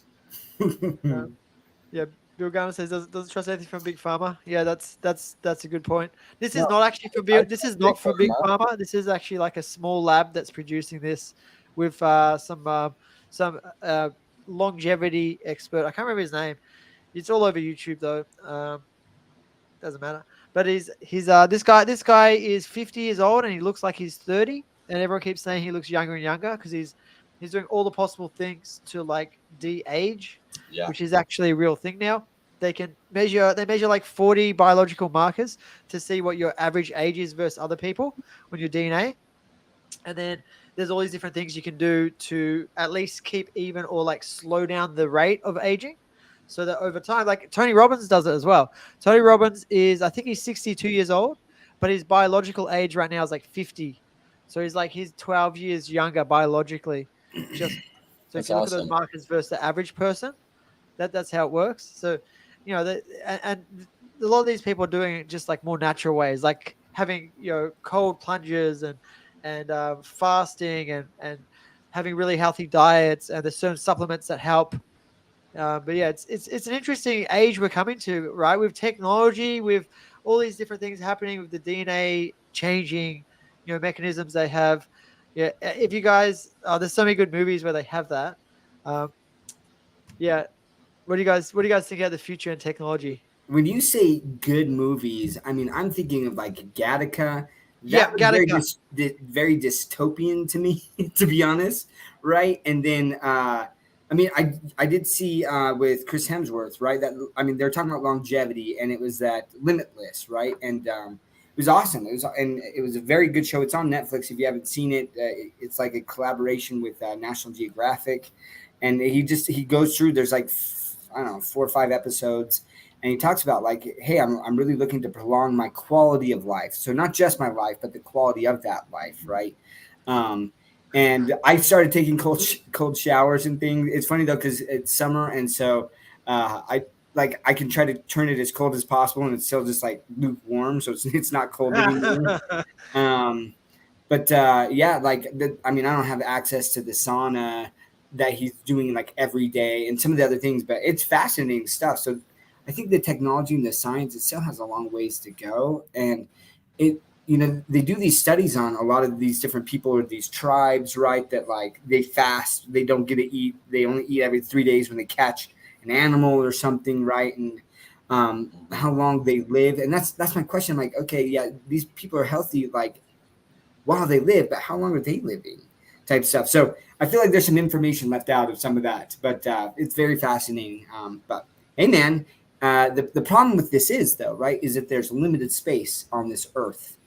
Yeah. Bill Garner says doesn't trust anything from Big Pharma. Yeah, that's a good point. This is not actually from Big. This is not from Big Pharma. This is actually like a small lab that's producing this with some longevity expert. I can't remember his name. It's all over YouTube though. Doesn't matter. But this guy is 50 years old and he looks like he's 30, and everyone keeps saying he looks younger and younger because he's doing all the possible things to like de-age. Yeah. Which is actually a real thing now. They measure like 40 biological markers to see what your average age is versus other people on your DNA. And then there's all these different things you can do to at least keep even or like slow down the rate of aging so that over time, like Tony Robbins does it as well. Tony Robbins I think he's 62 years old, but his biological age right now is like 50. So he's 12 years younger biologically. So if you look at those markers versus the average person, that's how it works. So, and a lot of these people are doing it just like more natural ways, like having cold plunges and fasting and having really healthy diets, and there's certain supplements that help. But yeah, it's an interesting age we're coming to, right? With technology, with all these different things happening, with the DNA changing, mechanisms they have. Yeah, if you guys, there's so many good movies where they have that. Um, yeah, what do you guys think of the future and technology? When you say good movies, I mean, I'm thinking of like Gattaca. That Yep, was very Gattaca. very dystopian to me, to be honest, right? And then, I mean, I did see with Chris Hemsworth, right? That I mean, they're talking about longevity, and it was that Limitless, right? And it was awesome. It was a very good show. It's on Netflix. If you haven't seen it, it's like a collaboration with National Geographic, and he goes through. There's like I don't know 4 or 5 episodes, and he talks about like, hey, I'm really looking to prolong my quality of life. So not just my life, but the quality of that life, right? Um, and I started taking cold showers and things. It's funny though because it's summer, and so I can try to turn it as cold as possible, and it's still just like lukewarm, so it's not cold anymore. Um, but yeah, I mean, I don't have access to the sauna that he's doing like every day and some of the other things, but it's fascinating stuff. So I think the technology and the science, it still has a long ways to go. And they do these studies on a lot of these different people or these tribes, right? That like they fast, they don't get to eat, they only eat every 3 days when they catch an animal or something, right? And how long they live. And that's my question. Like, okay, yeah, these people are healthy, like while they live, but how long are they living? Type stuff. So I feel like there's some information left out of some of that, but it's very fascinating. But hey, man, the problem with this is though, right, is that there's limited space on this earth.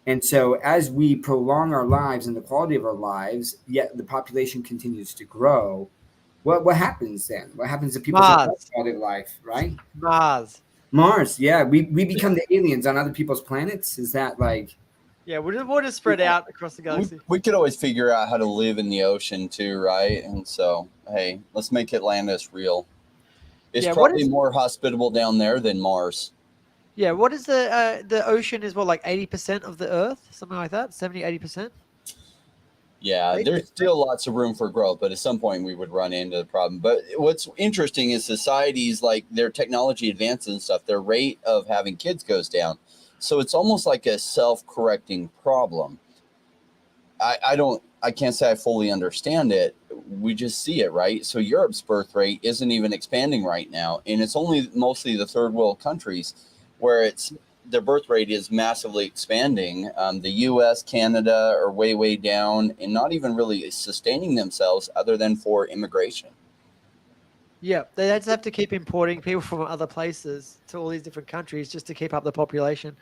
And so as we prolong our lives and the quality of our lives, yet the population continues to grow, what happens then? What happens to people's Mars. quality of life, right? Mars. Mars, yeah. We become the aliens on other people's planets. Is that like Yeah, we'll just spread out across the we, galaxy. we could always figure out how to live in the ocean too, right? And so, hey, let's make Atlantis real. It's Yeah, what probably is more hospitable down there than Mars. what is the ocean is what, like 80% of the Earth, something like that, 70-80%. Yeah, there's still lots of room for growth, but at some point we would run into the problem. But what's interesting is societies, like their technology advances and stuff, their rate of having kids goes down. So it's almost like a self-correcting problem. I can't say I fully understand it. We just see it, right? So Europe's birth rate isn't even expanding right now, and it's only mostly the third world countries where their birth rate is massively expanding. The U.S., Canada are way down, and not even really sustaining themselves other than for immigration. Yeah, they just have to keep importing people from other places to all these different countries just to keep up the population.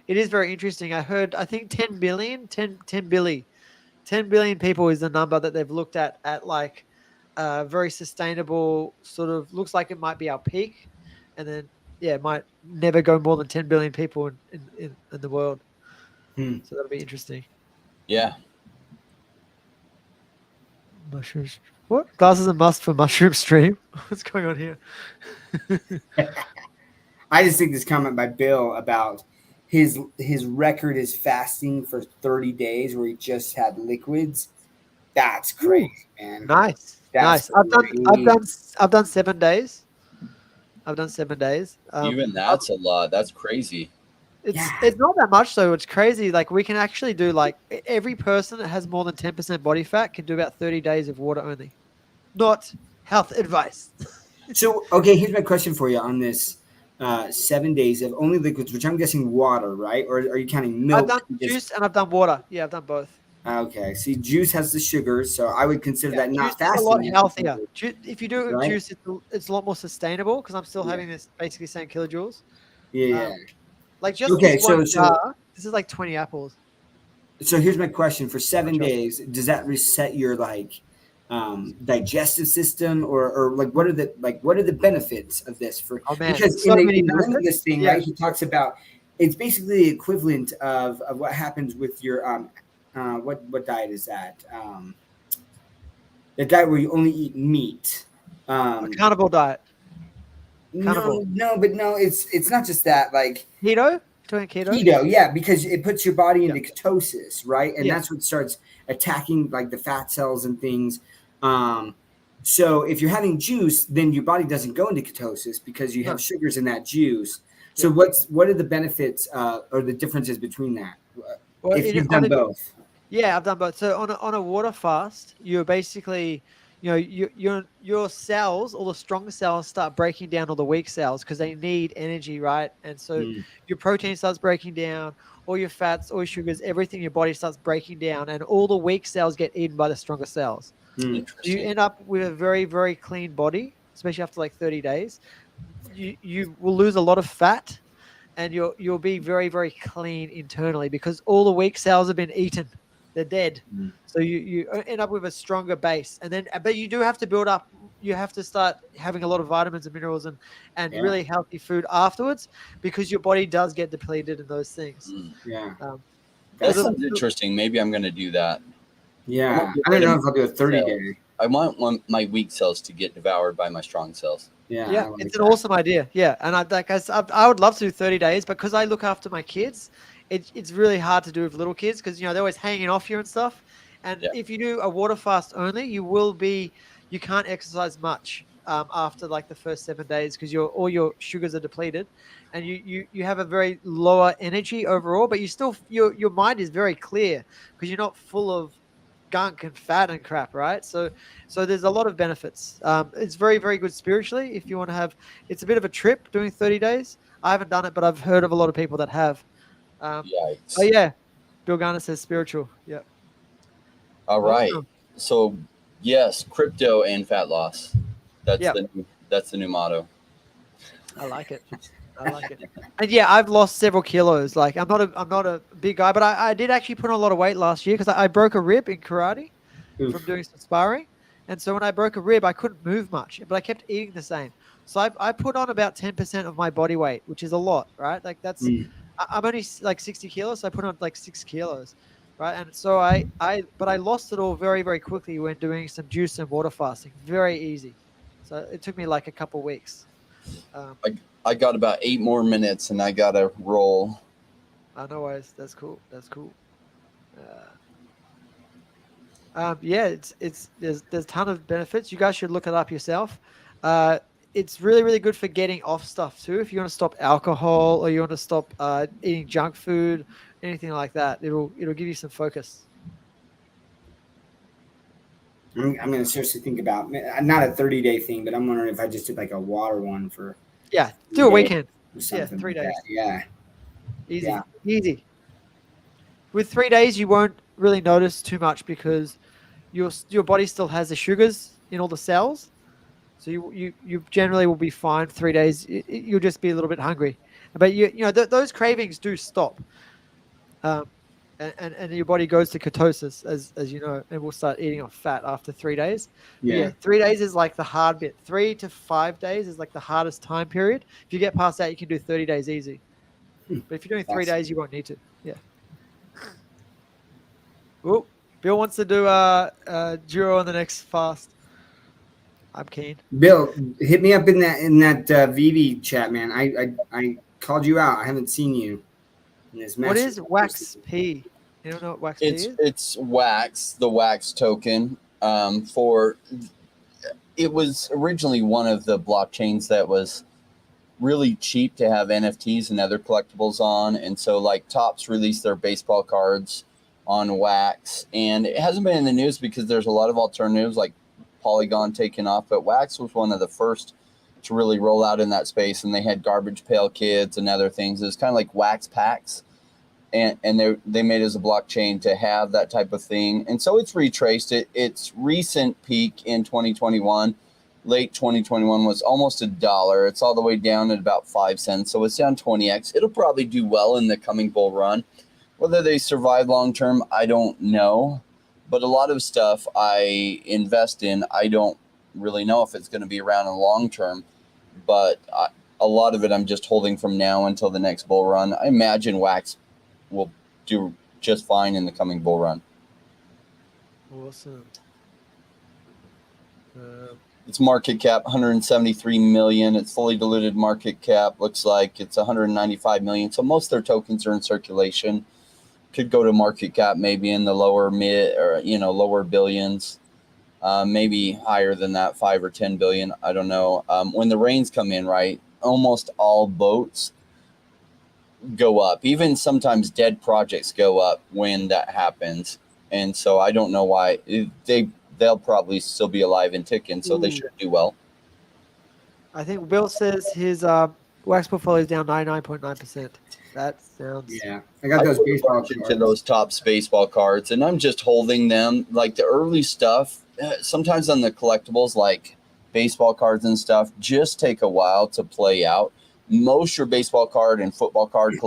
It is very interesting. I think 10 billion, 10 billion people is the number that they've looked at like very sustainable, sort of looks like it might be our peak. And then, yeah, it might never go more than 10 billion people in the world. So that'll be interesting. Yeah. Mushrooms. What? Glasses a must for mushroom stream? What's going on here? I just think this comment by Bill about his record is fasting for 30 days where he just had liquids. That's crazy, man. Nice. That's I've done 7 days. I've done 7 days. Even that's a lot. That's crazy. It's not that much though. It's crazy. Like we can actually do like every person that has more than 10% body fat can do about 30 days of water only. Not health advice. So, okay, here's my question for you on this 7 days of only liquids, which I'm guessing water, right? Or are you counting milk? I've done juice and I've done water. Yeah, I've done both. Okay, see, juice has the sugars, so I would consider that not Juice is fasting. a lot healthier. If you do it with Right? juice, it's a lot more sustainable because I'm still having this basically same kilojoules. Yeah. Like just Okay, this one so jar, this is like 20 apples. So here's my question: for 7 days, does that reset your like digestive system, or like what are the benefits of this for? Oh man, Because so in many the benefits. Limitless thing, right? He talks about it's basically the equivalent of what happens with your what diet is that? The diet where you only eat meat. A carnivore diet. Carnivore. No, it's not just that. Like Keto? Doing keto? keto, yeah, because it puts your body into Yeah. ketosis, right? And Yeah. that's what starts attacking like the fat cells and things. So if you're having juice, then your body doesn't go into ketosis because you No. have sugars in that juice. So Yeah. what are the benefits or the differences between that? Well, If you've done both. Yeah, I've done both. So on a water fast, you're basically, your cells, all the strong cells, start breaking down all the weak cells because they need energy, right? And so Mm, your protein starts breaking down, all your fats, all your sugars, everything in your body starts breaking down, and all the weak cells get eaten by the stronger cells. mm, So you Interesting. end up with a very, very clean body, especially after like 30 days. You will lose a lot of fat, and you'll be very, very clean internally because all the weak cells have been eaten. They're dead. mm. So you end up with a stronger base. And then but you do have to build up, you have to start having a lot of vitamins and minerals and Yeah, really healthy food afterwards because your body does get depleted in those things. Mm. yeah. That So Gotcha. sounds interesting. Maybe I'm going to do that. I Yeah. want to get I don't rid of know if I'll do a 30 cells. day. I want my weak cells to get devoured by my strong cells. Yeah, I yeah, like it's an that. awesome idea. Yeah, and I would love to do 30 days, but because I look after my kids, it's really hard to do with little kids because they're always hanging off you and stuff. And Yeah. if you do a water fast only, you can't exercise much after like the first 7 days because all your sugars are depleted, and you have a very lower energy overall, but you still your mind is very clear because you're not full of gunk and fat and crap, right? So there's a lot of benefits. It's very, very good spiritually if you want to have. It's a bit of a trip doing 30 days. I haven't done it, but I've heard of a lot of people that have. Oh Yikes. yeah, Bill Garner says spiritual. Yeah, All right. awesome. So, yes, crypto and fat loss. That's Yeah, the new motto. I like it. I like it. And yeah, I've lost several kilos. Like I'm not a big guy, but I did actually put on a lot of weight last year because I broke a rib in karate from Oof. doing some sparring. And so when I broke a rib, I couldn't move much, but I kept eating the same. So I put on about 10% of my body weight, which is a lot, right? Like Mm. I'm only like 60 kilos. So I put on like 6 kilos, right? And so but I lost it all very, very quickly when doing some juice and water fasting. Very easy. So it took me like a couple weeks. Um, I got about 8 more minutes and I got to roll. no worries. That's cool. That's cool. Yeah, there's a ton of benefits. You guys should look it up yourself. Uh, it's really, really good for getting off stuff too. If you want to stop alcohol or you want to stop eating junk food, anything like that, it'll give you some focus. I'm going to seriously think about not a 30-day thing, but I'm wondering if I just did like a water one for Yeah, 3 do a days weekend. or Yeah, something three like that. days. Yeah. Easy, Yeah. easy. With 3 days, you won't really notice too much because your body still has the sugars in all the cells. So you generally will be fine 3 days. You'll just be a little bit hungry, but those cravings do stop, um, and your body goes to ketosis as you know, and will start eating off fat after 3 days. But Yeah. yeah, 3 days is like the hard bit. 3 to 5 days is like the hardest time period. If you get past that, you can do 30 days easy. But if you're doing 3 days, you won't need to. Yeah. Oh, Bill wants to do Duro on the next fast. I'm keen. Bill, hit me up in that VeVe chat, man. I called you out. I haven't seen you in this What message. is Wax P? You don't know what Wax P is? It's wax, the wax token. For it was originally one of the blockchains that was really cheap to have NFTs and other collectibles on, and so like Topps released their baseball cards on wax, and it hasn't been in the news because there's a lot of alternatives like Polygon taking off, but wax was one of the first to really roll out in that space, and they had garbage pail kids and other things. It's kind of like wax packs, and they made it as a blockchain to have that type of thing, and so it's retraced it. Its recent peak in 2021, late 2021, was almost $1. It's all the way down at about 5 cents, so it's down 20x. It'll probably do well in the coming bull run. Whether they survive long term, I don't know. But a lot of stuff I invest in, I don't really know if it's going to be around in the long term. But a lot of it I'm just holding from now until the next bull run. I imagine wax will do just fine in the coming bull run. Awesome. Its market cap 173 million. Its fully diluted market cap looks like it's 195 million. So most of their tokens are in circulation. Could go to market cap maybe in the lower mid or lower billions, maybe higher than that, 5 or 10 billion. I don't know. When the rains come in, right, almost all boats go up. Even sometimes dead projects go up when that happens. And so I don't know why they'll probably still be alive and ticking, so they should do well. I think Will says his wax portfolio is down 99.9%. That sounds. Yeah, I got those baseball cards. Into those Topps baseball cards, and I'm just holding them. Like the early stuff, sometimes on the collectibles, like baseball cards and stuff, just take a while to play out. Most your baseball card and football card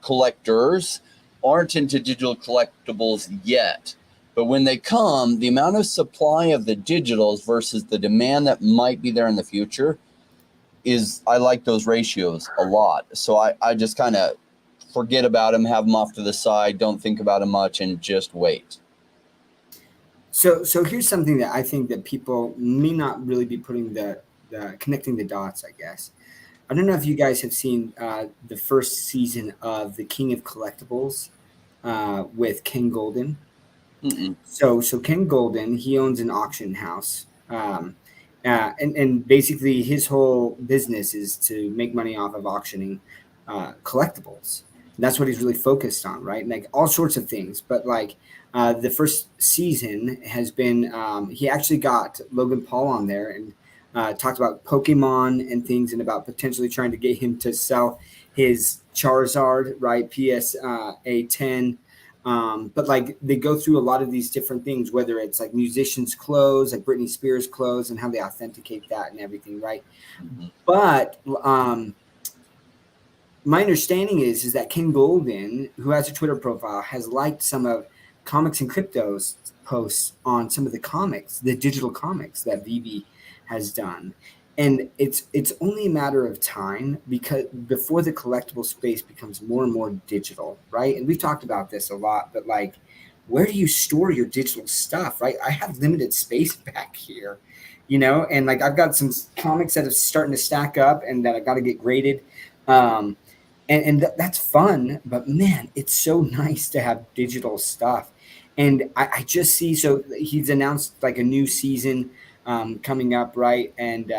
collectors aren't into digital collectibles yet. But when they come, the amount of supply of the digitals versus the demand that might be there in the future I like those ratios a lot. So I just kind of forget about them, have them off to the side, don't think about them much, and just wait. So here's something that I think that people may not really be putting the connecting the dots, I guess. I don't know if you guys have seen the first season of The King of Collectibles with Ken Golden. Mm-mm. So Ken Golden, he owns an auction house. And basically his whole business is to make money off of auctioning collectibles. And that's what he's really focused on, right? Like all sorts of things. But like the first season has been, he actually got Logan Paul on there and talked about Pokemon and things and about potentially trying to get him to sell his Charizard, right? PSA 10. But like they go through a lot of these different things, whether it's like musicians' clothes, like Britney Spears' clothes, and how they authenticate that and everything, right? Mm-hmm. But my understanding is that Ken Golden, who has a Twitter profile, has liked some of Comics and Crypto's posts on some of the comics, the digital comics that VeVe has done. And it's only a matter of time because before the collectible space becomes more and more digital, right? And we've talked about this a lot, but like, where do you store your digital stuff, right? I have limited space back here, and like I've got some comics that are starting to stack up and that I got to get graded. And that's fun, but man, it's so nice to have digital stuff. And I just see, so he's announced like a new season coming up, right? And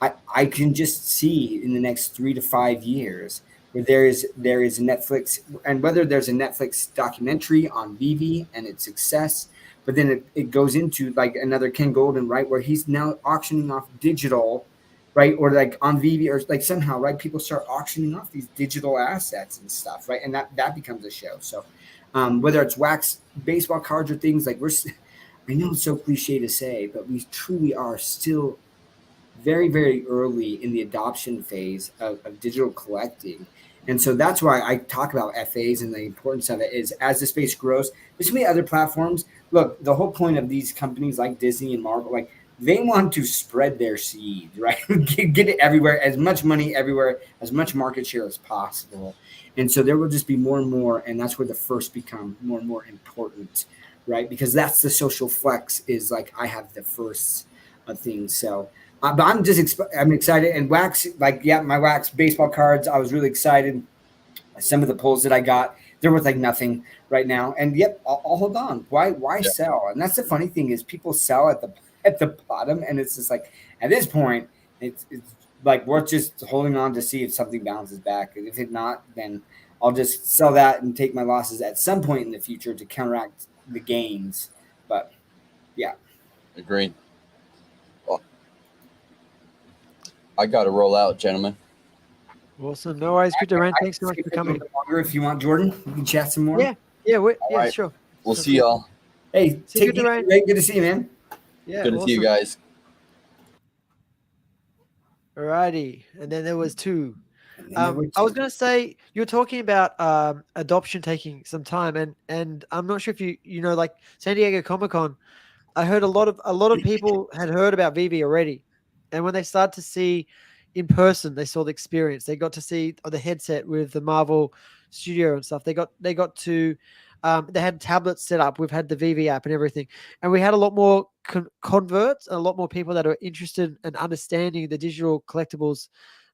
I can just see in the next 3 to 5 years where there is Netflix, and whether there's a Netflix documentary on VeVe and its success, but then it goes into like another Ken Golden, right, where he's now auctioning off digital, right, or like on VeVe or like somehow, right, people start auctioning off these digital assets and stuff, right, and that becomes a show. So whether it's wax baseball cards or things like I know it's so cliche to say, but we truly are still very, very early in the adoption phase of digital collecting. And so that's why I talk about FAs and the importance of it is as the space grows, there's going to be other platforms. Look, the whole point of these companies like Disney and Marvel, like they want to spread their seed, right? Get it everywhere, as much money everywhere, as much market share as possible. And so there will just be more and more, and that's where the first become more and more important, right? Because that's the social flex is like I have the first of things. So but I'm excited. And wax, like, yeah, my wax baseball cards, I was really excited. Some of the pulls that I got, they're worth like nothing right now. And yep, I'll hold on. Why sell? And that's the funny thing is people sell at the bottom, and it's just like at this point, it's like worth just holding on to see if something bounces back. And if it not, then I'll just sell that and take my losses at some point in the future to counteract the gains. But yeah, agreed. I got to roll out, gentlemen. Awesome. No worries. Good to rant. Thanks so much for coming. Longer if you want, Jordan. We can chat some more. Yeah, right. Sure. We'll see y'all. Hey, take it easy. Good to see you, man. Yeah, good to see you guys. Alrighty. And then there was two. I was going to say, you're talking about adoption taking some time, and I'm not sure if you know, like San Diego Comic-Con, I heard a lot of people had heard about VeVe already. And when they started to see in person, they saw the experience. They got to see the headset with the Marvel Studio and stuff. They got to they had tablets set up. We've had the VeVe app and everything. And we had a lot more converts, a lot more people that are interested in understanding the digital collectibles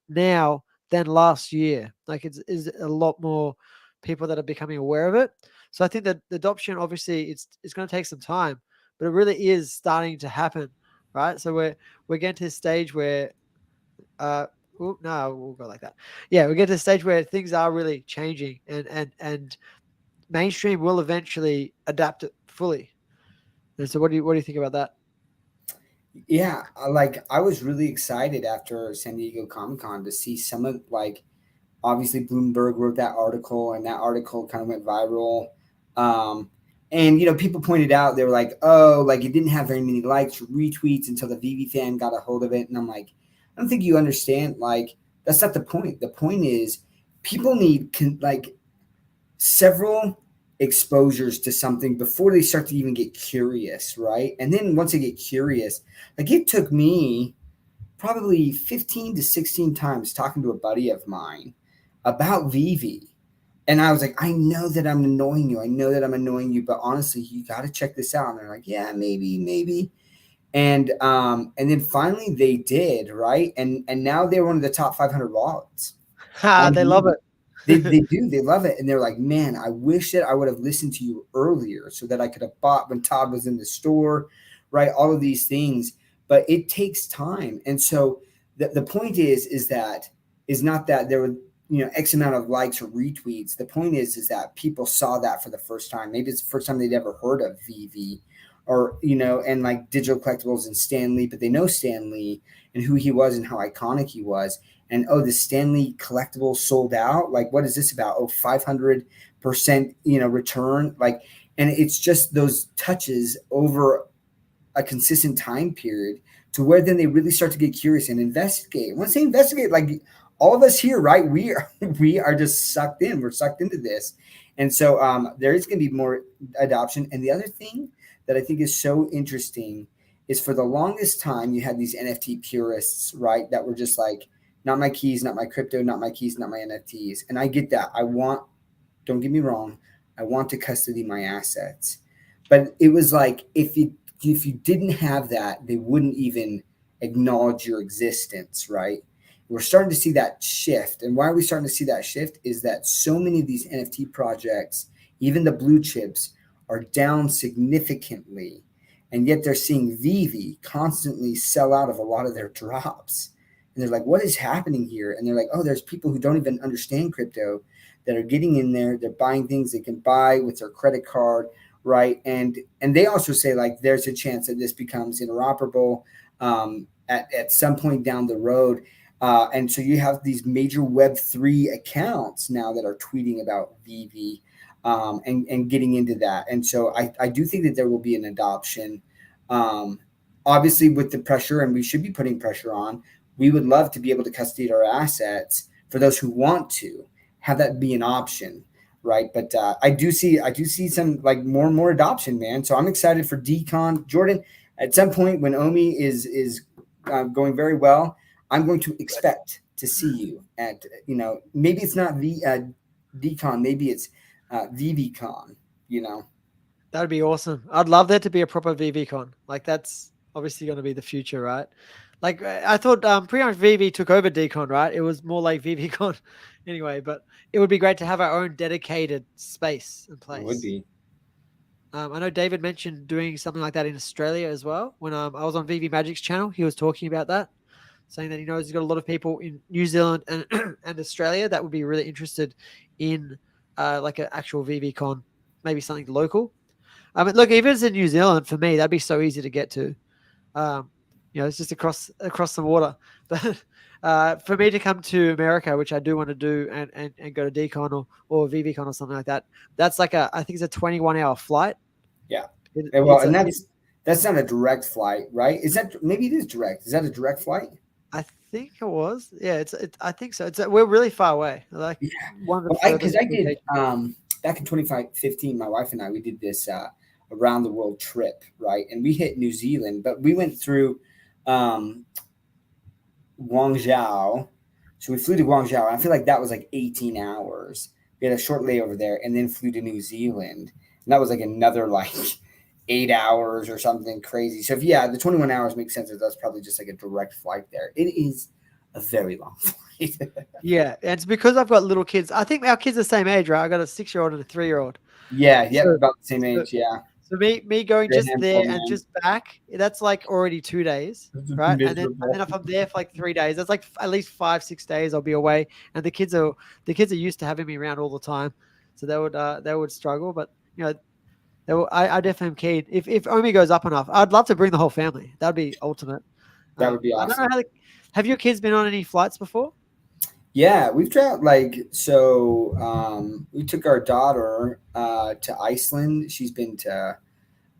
now than last year. Like is a lot more people that are becoming aware of it. So I think that the adoption, obviously, it's going to take some time, but it really is starting to happen, right? So we're getting to this stage where, no, we'll go like that. Yeah, we get to the stage where things are really changing, and mainstream will eventually adapt it fully. And so, what do you think about that? Yeah, like I was really excited after San Diego Comic Con to see some of like obviously Bloomberg wrote that article and that article kind of went viral. Um, and people pointed out they were like, oh, like it didn't have very many likes or retweets until the VeVe fan got a hold of it. And I'm like, I don't think you understand. Like that's not the point. The point is people need like several exposures to something before they start to even get curious, right? And then once they get curious, like it took me probably 15 to 16 times talking to a buddy of mine about VeVe. And I was like, I know that I'm annoying you. I know that I'm annoying you, but honestly, you got to check this out. And they're like, yeah, maybe. And then finally they did, right? And now they're one of the top 500 wallets. They love it. They do. They love it. And they're like, man, I wish that I would have listened to you earlier so that I could have bought when Todd was in the store, right? All of these things. But it takes time. And so the point is not that there were, X amount of likes or retweets. The point is that people saw that for the first time. Maybe it's the first time they'd ever heard of VeVe or, and like digital collectibles and Stan Lee, but they know Stan Lee and who he was and how iconic he was. And, oh, the Stan Lee collectible sold out. Like, what is this about? Oh, 500%, return. Like, and it's just those touches over a consistent time period to where then they really start to get curious and investigate. Once they investigate, like all of us here, right? We are just sucked in. We're sucked into this. And so there is going to be more adoption. And the other thing that I think is so interesting is for the longest time, you had these NFT purists, right? That were just like, not my keys, not my crypto, not my keys, not my NFTs. And I get that. Don't get me wrong, I want to custody my assets. But it was like, if you didn't have that, they wouldn't even acknowledge your existence, right? We're starting to see that shift. And why are we starting to see that shift is that so many of these NFT projects, even the blue chips, are down significantly. And yet they're seeing VeVe constantly sell out of a lot of their drops. And they're like, what is happening here? And they're like, oh, there's people who don't even understand crypto that are getting in there. They're buying things they can buy with their credit card, right? And they also say, like, there's a chance that this becomes interoperable at some point down the road. And so you have these major Web3 accounts now that are tweeting about VeVe and getting into that. And so I do think that there will be an adoption, obviously with the pressure, and we should be putting pressure on. We would love to be able to custody our assets for those who want to have that be an option, right? But I do see some like more and more adoption, man. So I'm excited for Decon. Jordan, at some point when Omi is going very well, I'm going to expect to see you at, maybe it's not Decon, maybe it's VeVeCon, That would be awesome. I'd love that to be a proper VeVeCon. Like that's obviously going to be the future, right? Like I thought pretty much VeVe took over Decon, right? It was more like VeVeCon anyway, but it would be great to have our own dedicated space and place. It would be. I know David mentioned doing something like that in Australia as well. When I was on VeVe Magic's channel, he was talking about that, saying that he knows he's got a lot of people in New Zealand and, and Australia that would be really interested in like an actual VeVeCon, maybe something local. Look, if it's in New Zealand, for me, that'd be so easy to get to. It's just across the water. But for me to come to America, which I do want to do, and go to Decon or VeVeCon or something like that, that's like I think it's a 21-hour flight. Yeah. That's not a direct flight, right? Maybe it is direct? Is that a direct flight? I think it was. Yeah, I think so. We're really far away. Like one of the because I did back in 2015, my wife and I, we did this around the world trip, right? And we hit New Zealand, but we went through Guangzhou. So we flew to Guangzhou. And I feel like that was like 18 hours. We had a short layover there and then flew to New Zealand. And that was like another like 8 hours or something crazy. So if the 21 hours makes sense, that's probably just like a direct flight there. It is a very long flight. Yeah, and it's because I've got little kids. I think our kids are the same age, right? I got a 6-year-old and a 3-year-old. Yep, So, about the same so, age, yeah. so me going You're a just handful, there and man. just back, that's like already 2 days, This is right? And miserable. then if I'm there for like 3 days, that's like at least 5-6 days I'll be away. And the kids are used to having me around all the time, so they would struggle. But I definitely am keen. If Omi goes up enough, I'd love to bring the whole family. That'd be ultimate. That would be I don't awesome. know have your kids been on any flights before? Yeah, we've traveled we took our daughter to Iceland. She's been to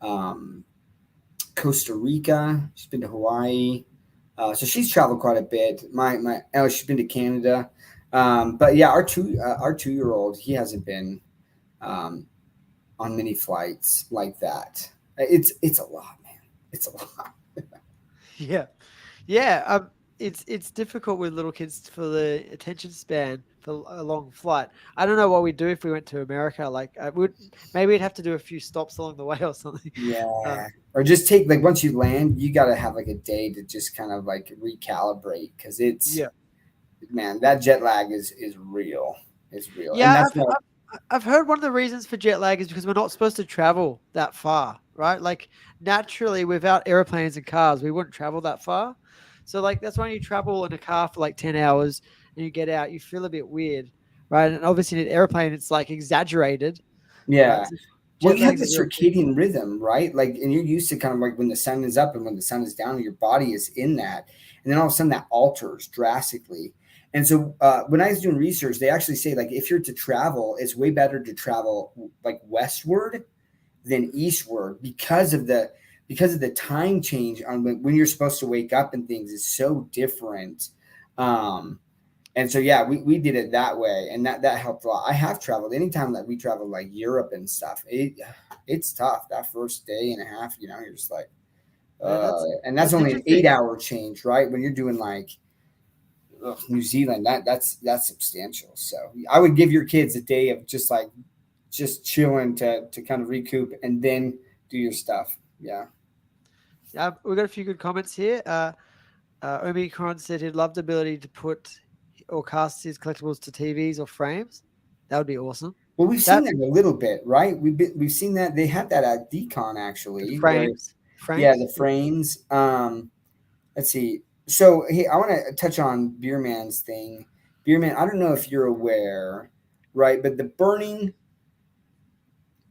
um, Costa Rica. She's been to Hawaii. So she's traveled quite a bit. She's been to Canada. But yeah, our 2-year-old, he hasn't been um, on many flights like that. It's a lot, man. It's a lot. Yeah, yeah. It's difficult with little kids for the attention span for a long flight. I don't know what we'd do if we went to America. Like, maybe we'd have to do a few stops along the way or something. Yeah. Or just take like once you land, you got to have like a day to just kind of like recalibrate because Yeah, man, that jet lag is real. It's real. And yeah. that's what I've heard one of the reasons for jet lag is because we're not supposed to travel that far, right? Like naturally, without airplanes and cars, we wouldn't travel that far. So like that's when you travel in a car for like 10 hours and you get out, you feel a bit weird, right? And obviously in an airplane, it's like exaggerated, right? yeah. So Well, jet you have lag's the a real thing. circadian rhythm, right? Like, and you're used to kind of like when the sun is up and when the sun is down, your body is in that. And then all of a sudden that alters drastically. And so when I was doing research, they actually say like if you're to travel, it's way better to travel like westward than eastward because of the time change on when you're supposed to wake up and things is so different. Um, and so yeah, we did it that way, and that helped a lot. I have traveled anytime that we travel like Europe and stuff. It's tough that first day and a half. You're just like, Man, and that's that's only an interesting. 8-hour change, right? When you're doing like New Zealand, that's substantial. So I would give your kids a day of just chilling to kind of recoup and then do your stuff. Yeah. Yeah, we've got a few good comments here. Omicron said he'd love the ability to put or cast his collectibles to TVs or frames. That would be awesome. Well, we've seen That that a little bit, right? We've seen that they had that at Decon actually, where frames, yeah, frames. the frames. Let's see. So hey, I want to touch on Beerman's thing. Beerman, I don't know if you're aware, right? But the burning,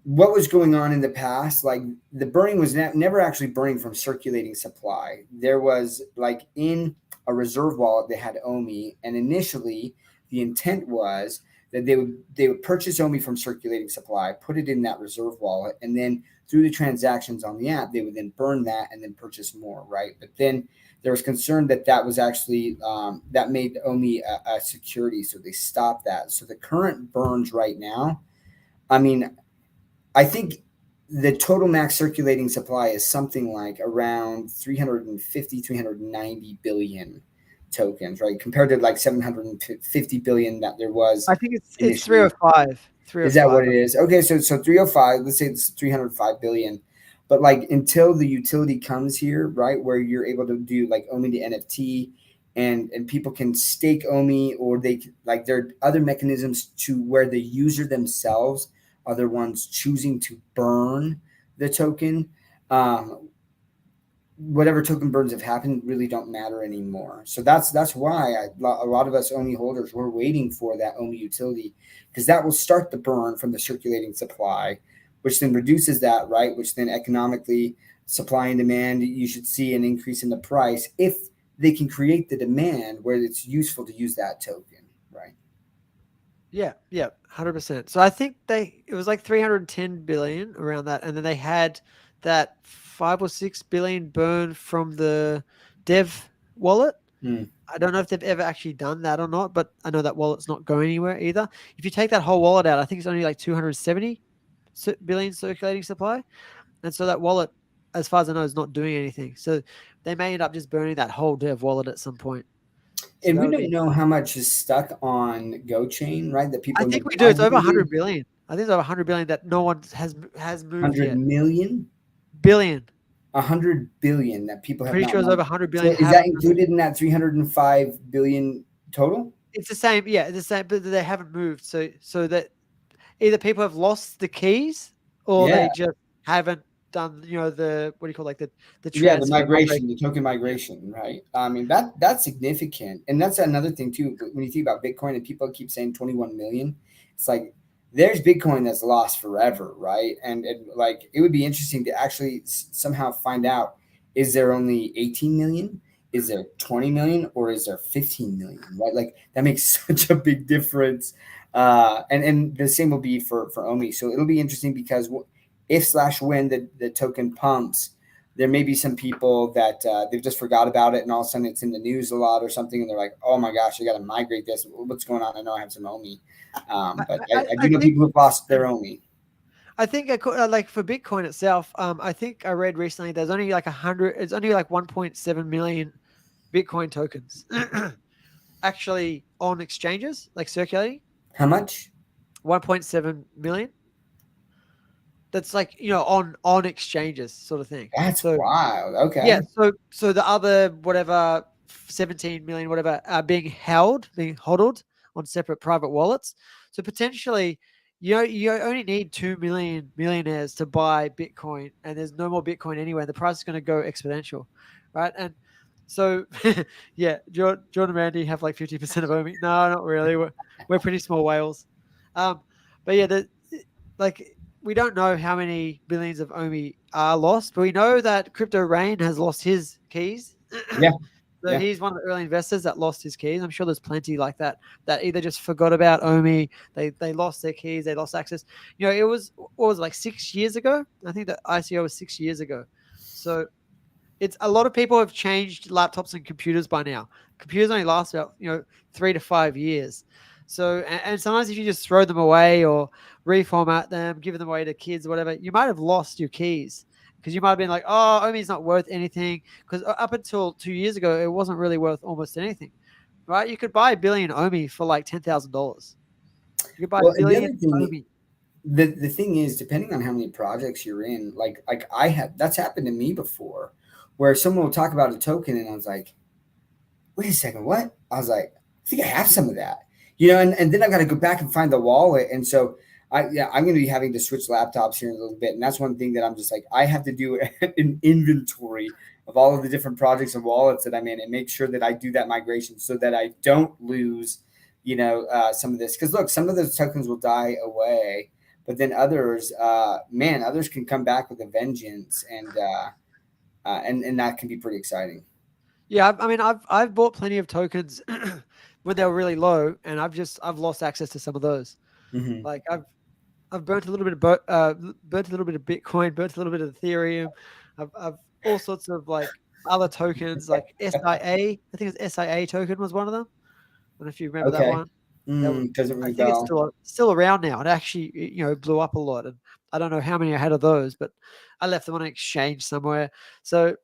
what was going on in the past, like the burning was never actually burning from circulating supply. There was like in a reserve wallet they had OMI, and initially the intent was that they would purchase OMI from circulating supply, put it in that reserve wallet, and then through the transactions on the app they would then burn that and then purchase more, right? But then there was concern that was actually that made OMI a security, so they stopped that. So the current burns right now, I mean, I think the total max circulating supply is something like around 350, 390 billion tokens, right? Compared to like 750 billion that there was I think it's initially. 305. Is that 305. what it is? Okay, so 305, let's say it's 305 billion. But like until the utility comes here, right, where you're able to do like OMI to NFT and people can stake OMI, or they like there are other mechanisms to where the user themselves are the ones choosing to burn the token. Whatever token burns have happened really don't matter anymore. So that's why a lot of us OMI holders were waiting for that OMI utility, because that will start the burn from the circulating supply, which then reduces that, right? Which then economically, supply and demand, you should see an increase in the price if they can create the demand where it's useful to use that token, right? Yeah, 100%. So I think it was like 310 billion around that, and then they had that 5 or 6 billion burn from the dev wallet. I don't know if they've ever actually done that or not, but I know that wallet's not going anywhere either. If you take that whole wallet out, I think it's only like 270 billion circulating supply, and so that wallet, as far as I know, is not doing anything. So they may end up just burning that whole dev wallet at some point. So And that we would don't be. know how much is stuck on GoChain, right? That I people think know. we do. I It's over believe 100 billion. I think it's over 100 billion that no one has moved 100 yet. million. billion. 100 billion that people have Pretty not sure it's mined. over 100 So billion. is that included in that 305 billion total? It's the same. Yeah, it's the same, but they haven't moved. So that either people have lost the keys or Yeah. they just haven't done, the, what do you call, like the Yeah, the transfer. migration, the token migration, right? I mean, that's significant. And that's another thing too. When you think about Bitcoin and people keep saying 21 million, it's like there's Bitcoin that's lost forever, right? And like it would be interesting to actually somehow find out, is there only 18 million? Is there 20 million or is there 15 million, right? Like that makes such a big difference. And the same will be for Omi. So it'll be interesting because if/when the token pumps, there may be some people that they've just forgot about it, and all of a sudden it's in the news a lot or something, and they're like, "Oh my gosh, I got to migrate this. What's going on?" I know I have some Omi, but I do know people who've lost their Omi. I think like for Bitcoin itself, I think I read recently there's only like 100. It's only like 1.7 million Bitcoin tokens actually on exchanges, like circulating. How much? 1.7 million. That's like, on exchanges, sort of thing. That's So wild. Okay. yeah, so the other whatever 17 million whatever are being hodled on separate private wallets. So potentially, you only need 2 million millionaires to buy Bitcoin, and there's no more Bitcoin anywhere. The price is going to go exponential, right? And so yeah, John and Randy have like 50% of Omi. No, not really. We're pretty small whales. But yeah, like we don't know how many billions of Omi are lost, but we know that Crypto Rain has lost his keys. Yeah. So Yeah. he's one of the early investors that lost his keys. I'm sure there's plenty like that either just forgot about Omi, they lost their keys, they lost access. It was, what was it, like 6 years ago? I think the ICO was 6 years ago. So it's a lot of people have changed laptops and computers by now. Computers only last about 3 to 5 years. So and sometimes if you just throw them away or reformat them, give them away to kids or whatever, you might have lost your keys because you might have been like, oh, Omi's not worth anything. Because up until 2 years ago, it wasn't really worth almost anything, right? You could buy a billion Omi for like $10,000. You could buy Well, a and the other billion thing, Omi. the thing is, depending on how many projects you're in, like I have, that's happened to me before, where someone will talk about a token, and I was like, wait a second, what? I was like, I think I have some of that, and then I've got to go back and find the wallet. And so I'm going to be having to switch laptops here in a little bit. And that's one thing that I'm just like, I have to do an inventory of all of the different projects and wallets that I'm in and make sure that I do that migration so that I don't lose, some of this. Cause look, some of those tokens will die away, but then others, others can come back with a vengeance, and that can be pretty exciting. Yeah, I've bought plenty of tokens when they were really low, and I've lost access to some of those. Mm-hmm. Like I've burnt a little bit of burnt a little bit of Bitcoin, burnt a little bit of Ethereum. I've all sorts of like other tokens, like SIA. I think it's SIA token was one of them. I don't know if you remember that Okay. one. Doesn't ring I a think it's bell. still around now. It actually blew up a lot, and I don't know how many I had of those, but I left them on an exchange somewhere. So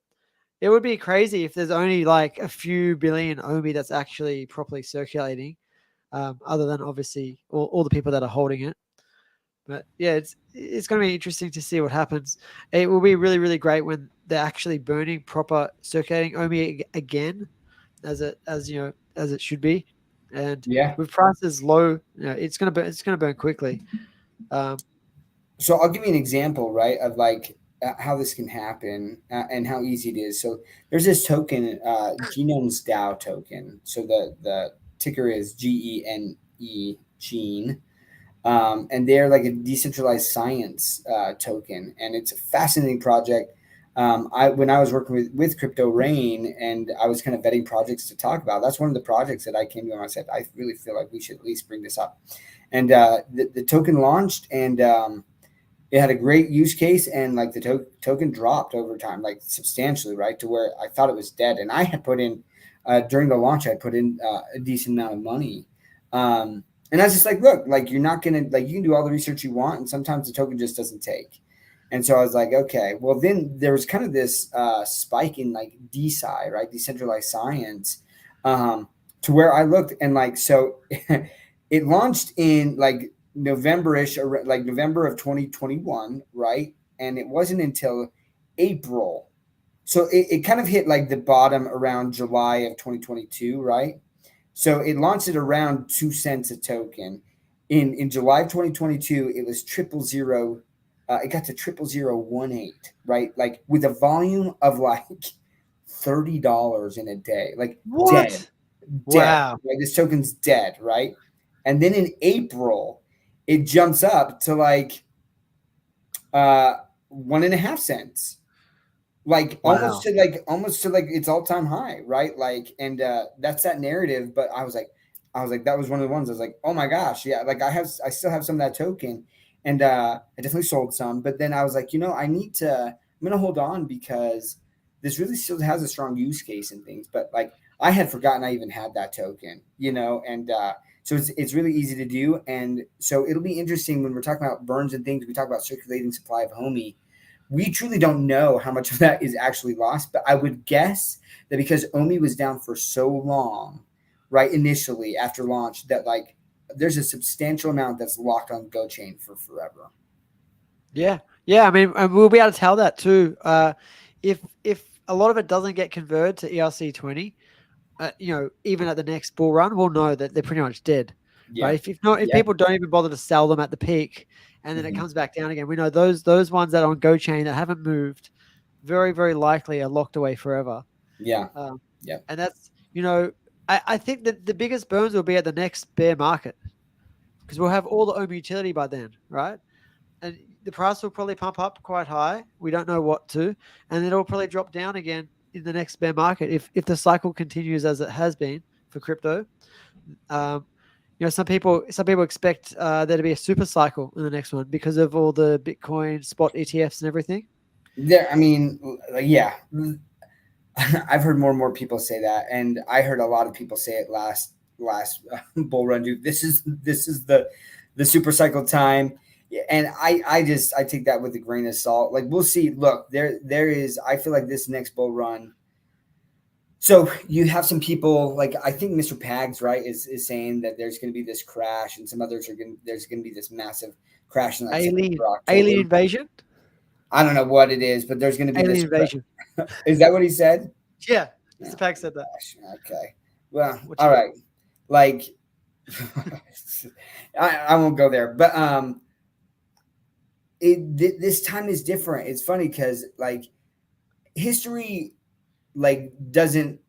it would be crazy if there's only like a few billion Omi that's actually properly circulating, other than obviously all the people that are holding it. But yeah, it's going to be interesting to see what happens. It will be really, really great when they're actually burning proper circulating Omi again, as it should be. And Yeah. with prices low, it's going to burn quickly. So I'll give you an example, right, of like how this can happen and how easy it is. So there's this token, Genome's DAO token. So the ticker is GENE, Gene. And they're like a decentralized science token, and it's a fascinating project. When I was working with Crypto Rain, and I was kind of vetting projects to talk about, that's one of the projects that I came to and I said, I really feel like we should at least bring this up. And the token launched, and it had a great use case, and like the token dropped over time, like substantially, right, to where I thought it was dead. And I had put in during the launch, I put in a decent amount of money. And I was just like, look, like you're not gonna, like, you can do all the research you want, and sometimes the token just doesn't take. And so I was like, okay, well then there was kind of this spike in like DeSci, right, decentralized science, to where I looked, and like so, it launched in like November-ish, like November of 2021, right? And it wasn't until April, so it kind of hit like the bottom around July of 2022, right? So it launched at around 2 cents a token. In July of 2022, it was triple zero. It got to 0.0018, right? Like with a volume of like $30 in a day, like dead, What? dead. Wow. Right? This token's dead, right? And then in April, it jumps up to like 1.5 cents, like Wow. almost to like its all-time high, right? Like, and that's that narrative. But I was like, that was one of the ones I was like, oh my gosh, yeah, like I still have some of that token, and I definitely sold some. But then I was like, I'm gonna hold on because this really still has a strong use case and things. But like I had forgotten I even had that token, and so it's really easy to do. And so it'll be interesting when we're talking about burns and things. We talk about circulating supply of homie. We truly don't know how much of that is actually lost, but I would guess that because Omi was down for so long, right, initially after launch, that like there's a substantial amount that's locked on GoChain for forever. Yeah. Yeah. I mean, and we'll be able to tell that too. If a lot of it doesn't get converted to ERC20, even at the next bull run, we'll know that they're pretty much dead, Yeah. right? If Yeah. people don't even bother to sell them at the peak, and then it Mhm. comes back down again, we know those ones that are on Go Chain that haven't moved, very very likely are locked away forever. Yeah. Um, Yeah. and that's I think that the biggest burns will be at the next bear market because we'll have all the OM utility by then, right? And the price will probably pump up quite high. We don't know what to, and then it'll probably drop down again in the next bear market if the cycle continues as it has been for crypto. Um, some people expect there to be a super cycle in the next one because of all the Bitcoin spot ETFs and everything. There. I mean, yeah. I've heard more and more people say that, and I heard a lot of people say it last bull run. Dude, this is the super cycle time. Yeah, and I take that with a grain of salt. Like we'll see. Look, there is. I feel like this next bull run. So you have some people like I think Mr. Pags, right, is saying that there's going to be this crash, and some others are going there's going to be this massive crash in like September, Alien October. invasion, I don't know what it is, but there's going to be alien this. invasion. Is that what he said? Yeah, Oh, Mr. Pack said that. gosh. Okay. Well, What all you got? right. Like, I won't go there, but this time is different. It's funny because like history like doesn't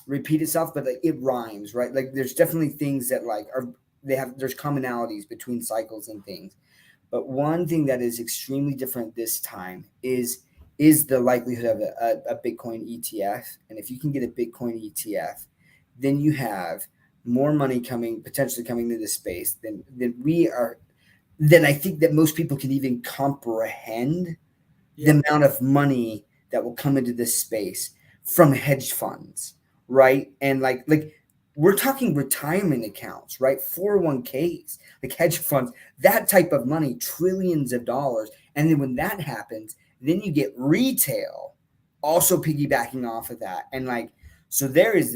repeat itself, but like it rhymes, right? Like there's definitely things that like are there's commonalities between cycles and things. But one thing that is extremely different this time is the likelihood of a Bitcoin ETF. And if you can get a Bitcoin ETF, then you have more money potentially coming into this space than I think that most people can even comprehend the Yeah, amount of money that will come into this space from hedge funds, right? And like we're talking retirement accounts, right? 401ks, like hedge funds, that type of money, trillions of dollars. And then when that happens, then you get retail also piggybacking off of that. And like, so there is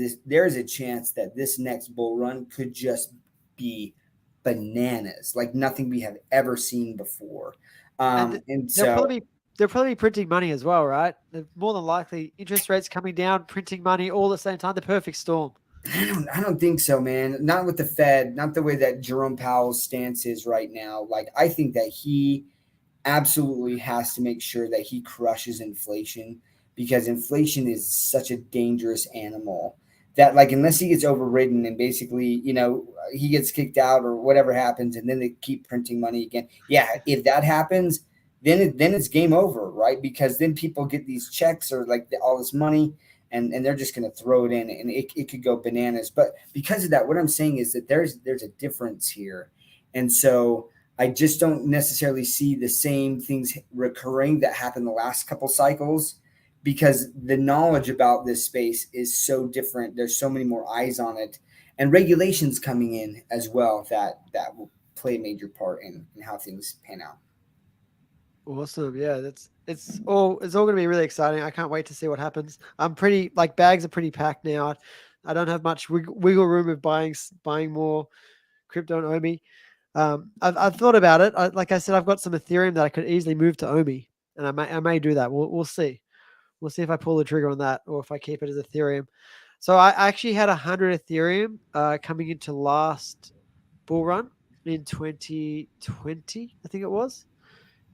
a chance that this next bull run could just be bananas, like nothing we have ever seen before. and And they'll so probably be they'll probably be printing money as well, right? They're more than likely interest rates coming down, printing money all at the same time. The perfect storm. I don't think so, man. Not with the Fed, not the way that Jerome Powell's stance is right now. Like I think that he absolutely has to make sure that he crushes inflation because inflation is such a dangerous animal that like unless he gets overridden and basically, he gets kicked out or whatever happens and then they keep printing money again. Yeah, if that happens, then it's game over, right? Because then people get these checks or like all this money and they're just going to throw it in and it could go bananas. But because of that, what I'm saying is that there's a difference here. And so I just don't necessarily see the same things recurring that happened the last couple cycles because the knowledge about this space is so different. There's so many more eyes on it and regulations coming in as well that will play a major part in how things pan out. Awesome. Yeah, it's all going to be really exciting. I can't wait to see what happens. I'm pretty like bags are pretty packed now. I don't have much wiggle room of buying more crypto and OMI. I've thought about it. Like I said, I've got some Ethereum that I could easily move to OMI. and I may do that. We'll see. We'll see if I pull the trigger on that or if I keep it as Ethereum. So I actually had 100 Ethereum coming into last bull run in 2020, I think it was,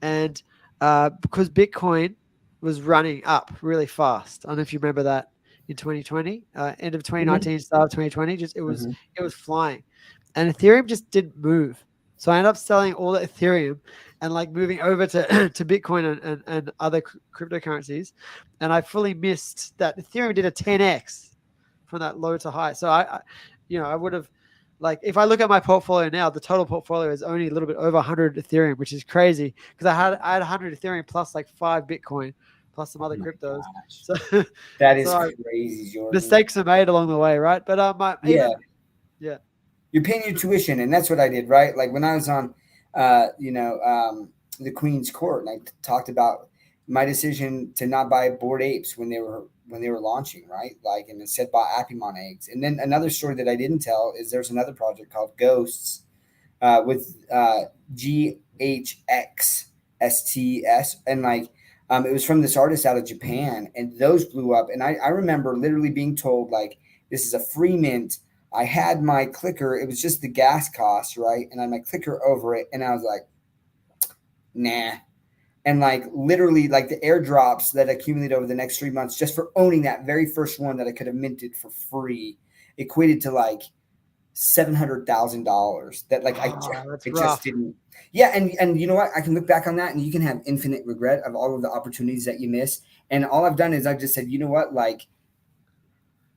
and because Bitcoin was running up really fast. I don't know if you remember that in 2020, end of 2019, start of 2020. Just it was flying, and Ethereum just didn't move. So I ended up selling all the Ethereum and like moving over to to Bitcoin and other cryptocurrencies, and I fully missed that Ethereum did a 10x from that low to high. So I would have, like, if I look at my portfolio now, the total portfolio is only a little bit over 100 Ethereum, which is crazy because I had 100 Ethereum plus like 5 Bitcoin plus some other cryptos. So that is so crazy, Jordan. mistakes are made along the way, right? But yeah, yeah, you're paying your tuition, and that's what I did, right? Like when I was on, the Queen's Court, and I talked about my decision to not buy Bored Apes when they were launching, right? Like, and instead bought Apimon eggs. And then another story that I didn't tell is there's another project called Ghosts with GHXSTS, and like it was from this artist out of Japan, and those blew up. And I remember literally being told like this is a free mint. I had my clicker, it was just the gas cost, right? And I had my clicker over it, and I was like, nah. And like literally like the airdrops that accumulated over the next 3 months just for owning that very first one that I could have minted for free equated to like $700,000 that like I just didn't. Yeah, and you know what? I can look back on that and you can have infinite regret of all of the opportunities that you miss. And all I've done is I've just said, you know what, like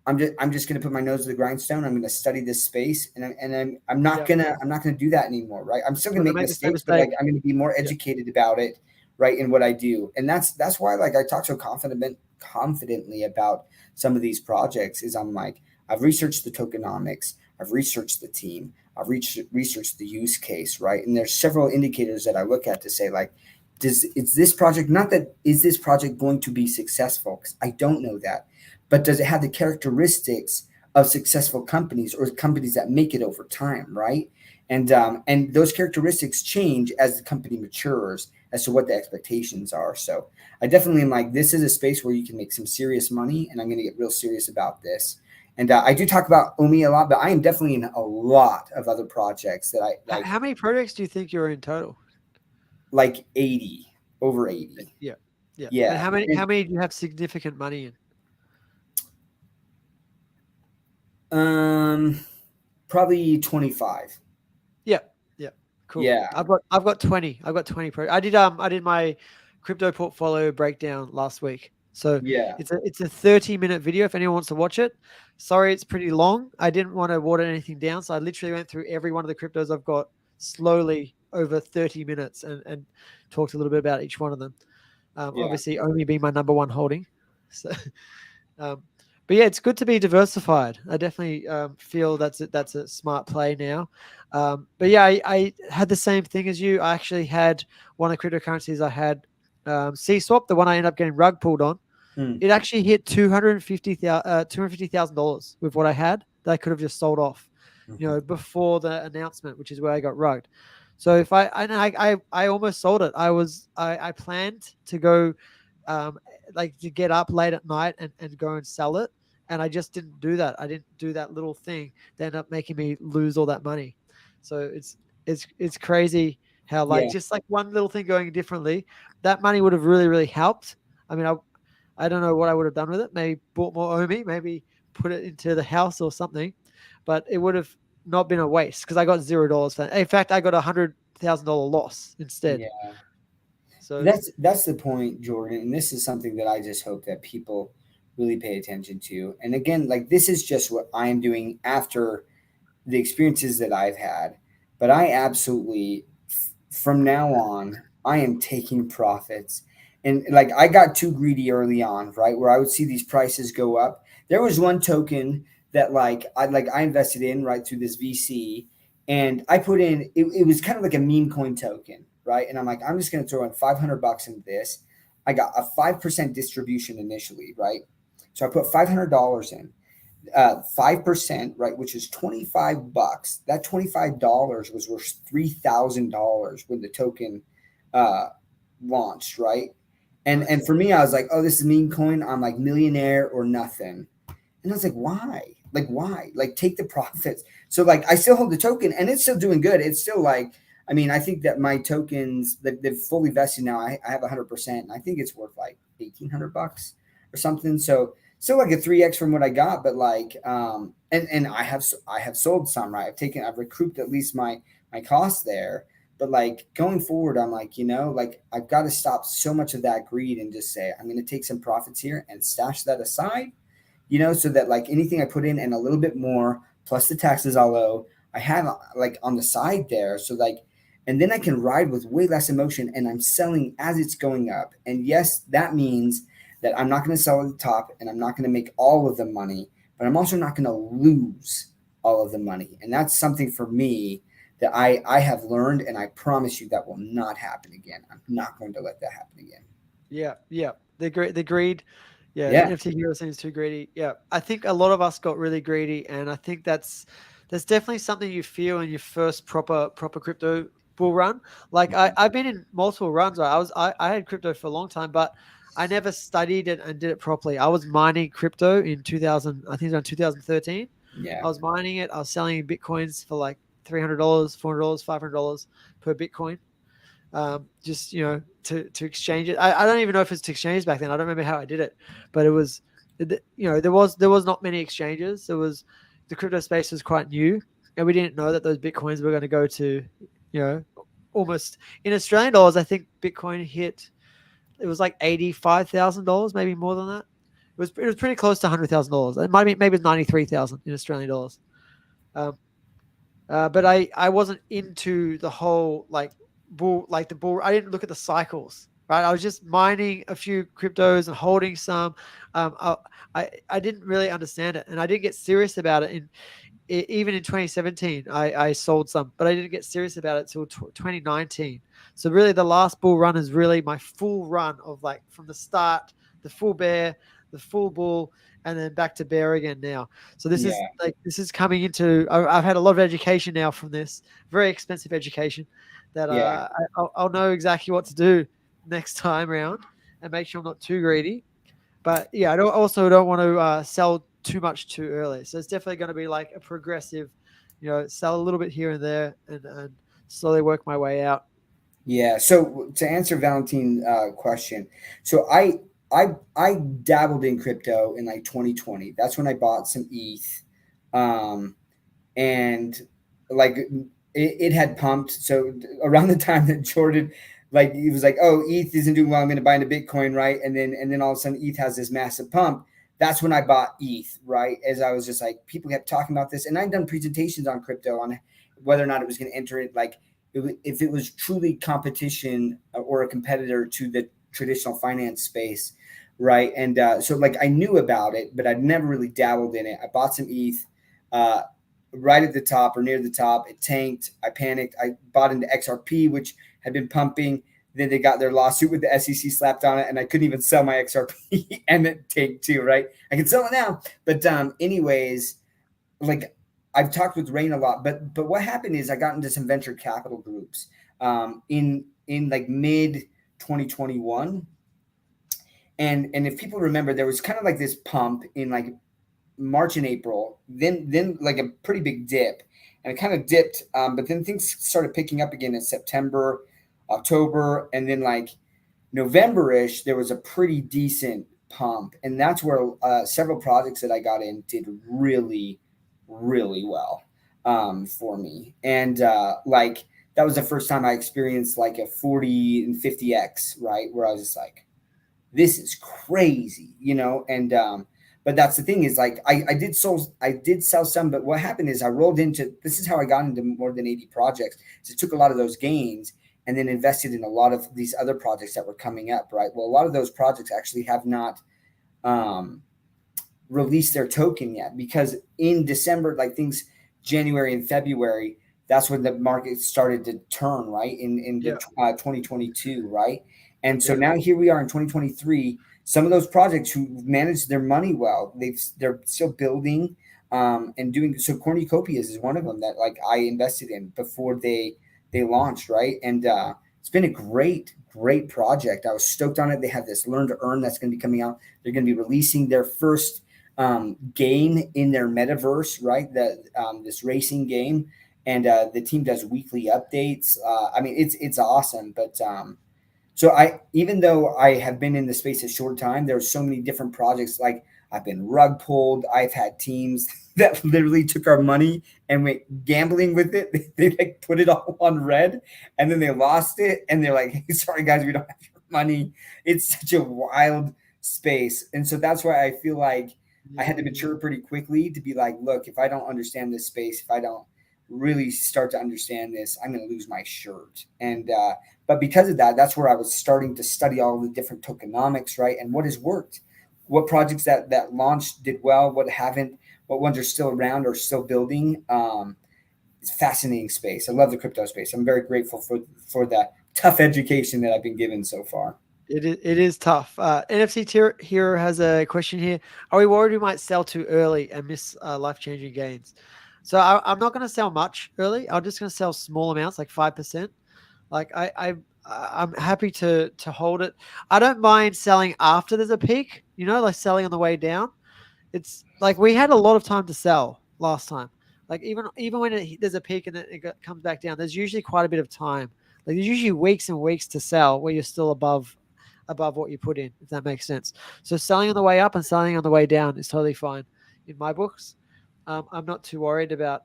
I'm just going to put my nose to the grindstone. I'm going to study this space, and I'm not gonna do that anymore, right? I'm still going to make mistakes, but like I'm going to be more educated about it, right, in what I do. And that's why like I talk so confidently about some of these projects. Is I'm like I've researched the tokenomics, I've researched the team, I've researched the use case, right? And there's several indicators that I look at to say like, is this project going to be successful? Because I don't know that. But does it have the characteristics of successful companies or companies that make it over time, right? And those characteristics change as the company matures as to what the expectations are. So I definitely am like, this is a space where you can make some serious money, and I'm going to get real serious about this. And I do talk about Omi a lot, but I am definitely in a lot of other projects that I like. How many projects do you think you're in total? Like 80, over 80. Yeah. Yeah. And how many do you have significant money in? Probably 25. Yeah. Cool. Yeah. I've got 20. I've got 20 I did my crypto portfolio breakdown last week. So yeah, it's a 30-minute video if anyone wants to watch it. Sorry, it's pretty long. I didn't want to water anything down, so I literally went through every one of the cryptos I've got slowly over 30 minutes and talked a little bit about each one of them. Obviously, Omi being my number one holding. So, but yeah, it's good to be diversified. I definitely feel that's a smart play now. But yeah, I had the same thing as you. I actually had one of the cryptocurrencies. I had CSwap, the one I ended up getting rug pulled on. It actually hit $250,000 with what I had that I could have just sold off, before the announcement, which is where I got rugged. So if I almost sold it. I planned to go, like to get up late at night and go and sell it. And I just didn't do that. I didn't do that little thing that ended up making me lose all that money. So it's crazy how just like one little thing going differently, that money would have really, really helped. I mean, I don't know what I would have done with it. Maybe bought more Omi, maybe put it into the house or something, but it would have not been a waste because I got $0 for it. In fact, I got $100,000 loss instead. Yeah. So that's the point, Jordan. And this is something that I just hope that people really pay attention to. And again, like this is just what I am doing after the experiences that I've had. But I absolutely, from now on, I am taking profits. And like I got too greedy early on, right? Where I would see these prices go up. There was one token that I invested in right through this VC, and I put in it was kind of like a meme coin token, right? And I'm like, I'm just going to throw in $500 into this. I got a 5% distribution initially, right? So I put $500 in, 5%, right, which is $25. That $25 was worth $3,000 when the token launched, right? And for me, I was like, oh, this is meme coin. I'm like millionaire or nothing. And I was like, why? Like, why? Like, take the profits. So, like, I still hold the token and it's still doing good. It's still like, I mean, I think that my tokens, they've fully vested now. I have 100%. And I think it's worth like $1,800 or something. So, still like a 3x from what I got. But like, and I have sold some, right? I've recouped at least my costs there. But like going forward, I'm like, like I've got to stop so much of that greed and just say, I'm going to take some profits here and stash that aside, so that like anything I put in and a little bit more plus the taxes I'll owe, I have like on the side there. So like, and then I can ride with way less emotion and I'm selling as it's going up. And yes, that means that I'm not going to sell at the top and I'm not going to make all of the money, but I'm also not going to lose all of the money. And that's something for me that I have learned, and I promise you that will not happen again. I'm not going to let that happen again. Yeah. The greed. Yeah, the Yeah. NFT hero seems too greedy. Yeah, I think a lot of us got really greedy, and I think that's definitely something you feel in your first proper crypto bull run. Like I've been in multiple runs. Right? I had crypto for a long time, but I never studied it and did it properly. I was mining crypto in 2000. I think it was around 2013. Yeah. I was mining it. I was selling bitcoins for like $300, $400, $500 per bitcoin. Just to exchange it. I don't even know if it's to exchange back then. I don't remember how I did it, but it was, there was not many exchanges. The crypto space was quite new, and we didn't know that those bitcoins were going to go to, almost in Australian dollars. I think Bitcoin hit, it was like $85,000, maybe more than that. It was pretty close to $100,000. It might be maybe $93,000 in Australian dollars. But I wasn't into the whole like the bull. I didn't look at the cycles, right? I was just mining a few cryptos and holding some. I didn't really understand it, and I didn't get serious about it. Even in 2017, I sold some, but I didn't get serious about it till 2019. So really, the last bull run is really my full run of like from the start, the full bear, the full bull, and then back to bear again now. So this is coming into. I've had a lot of education now from this, very expensive education, that Yeah. I'll know exactly what to do next time around and make sure I'm not too greedy. But yeah, I don't want to sell too much too early. So it's definitely going to be like a progressive, sell a little bit here and there, and slowly work my way out. Yeah. So to answer Valentine's question, so I dabbled in crypto in like 2020. That's when I bought some ETH, and like it had pumped. So around the time that Jordan, like he was like, oh, ETH isn't doing well, I'm going to buy into Bitcoin, right? And then all of a sudden ETH has this massive pump. That's when I bought ETH, right? As I was just like, people kept talking about this, and I'd done presentations on crypto on whether or not it was going to enter it, like if it was truly competition or a competitor to the traditional finance space, right? And so like I knew about it, but I'd never really dabbled in it. I bought some ETH. Right at the top or near the top, it tanked. I panicked. I bought into XRP, which had been pumping. Then they got their lawsuit with the SEC slapped on it, and I couldn't even sell my XRP, and it tanked too. Right? I can sell it now, but anyways, like I've talked with Rain a lot, but what happened is I got into some venture capital groups in like mid 2021, and if people remember, there was kind of like this pump in like March and April, then like a pretty big dip, and it kind of dipped, but then things started picking up again in September, October, and then like November-ish, there was a pretty decent pump, and that's where several projects that I got in did really, really well for me, and like that was the first time I experienced like a 40 and 50x, right, where I was just like, this is crazy, and but that's the thing is like I did sell some, but what happened is I rolled into, this is how I got into more than 80 projects. So it took a lot of those gains and then invested in a lot of these other projects that were coming up, right? Well, a lot of those projects actually have not released their token yet, because in December, like things, January and February, that's when the market started to turn, right? In 2022, right? And so now here we are in 2023. Some of those projects who managed their money well, they're still building and doing. So Cornucopias is one of them that like I invested in before they launched, right? And it's been a great project. I was stoked on it. They have this Learn to Earn that's going to be coming out. They're going to be releasing their first game in their metaverse, right? This racing game, and the team does weekly updates. I mean, it's awesome. But so even though I have been in the space a short time, there's so many different projects. Like I've been rug pulled. I've had teams that literally took our money and went gambling with it. They like put it all on red, and then they lost it, and they're like, hey, "Sorry guys, we don't have your money." It's such a wild space, and so that's why I feel like I had to mature pretty quickly to be like, look, if I don't understand this space, if I don't really start to understand this, I'm going to lose my shirt. And but because of that, that's where I was starting to study all the different tokenomics, right? And what has worked, what projects that launched did well, what haven't, what ones are still around or still building. It's a fascinating space. I love the crypto space. I'm very grateful for that tough education that I've been given so far. It is tough. NFC Hero has a question here. Are we worried we might sell too early and miss life-changing gains? So I'm not going to sell much early. I'm just going to sell small amounts, like 5%. Like I'm happy to hold it. I don't mind selling after there's a peak, like selling on the way down. It's like we had a lot of time to sell last time. Like even when there's a peak and then it comes back down, there's usually quite a bit of time. Like there's usually weeks and weeks to sell where you're still above what you put in, if that makes sense. So selling on the way up and selling on the way down is totally fine in my books. I'm not too worried about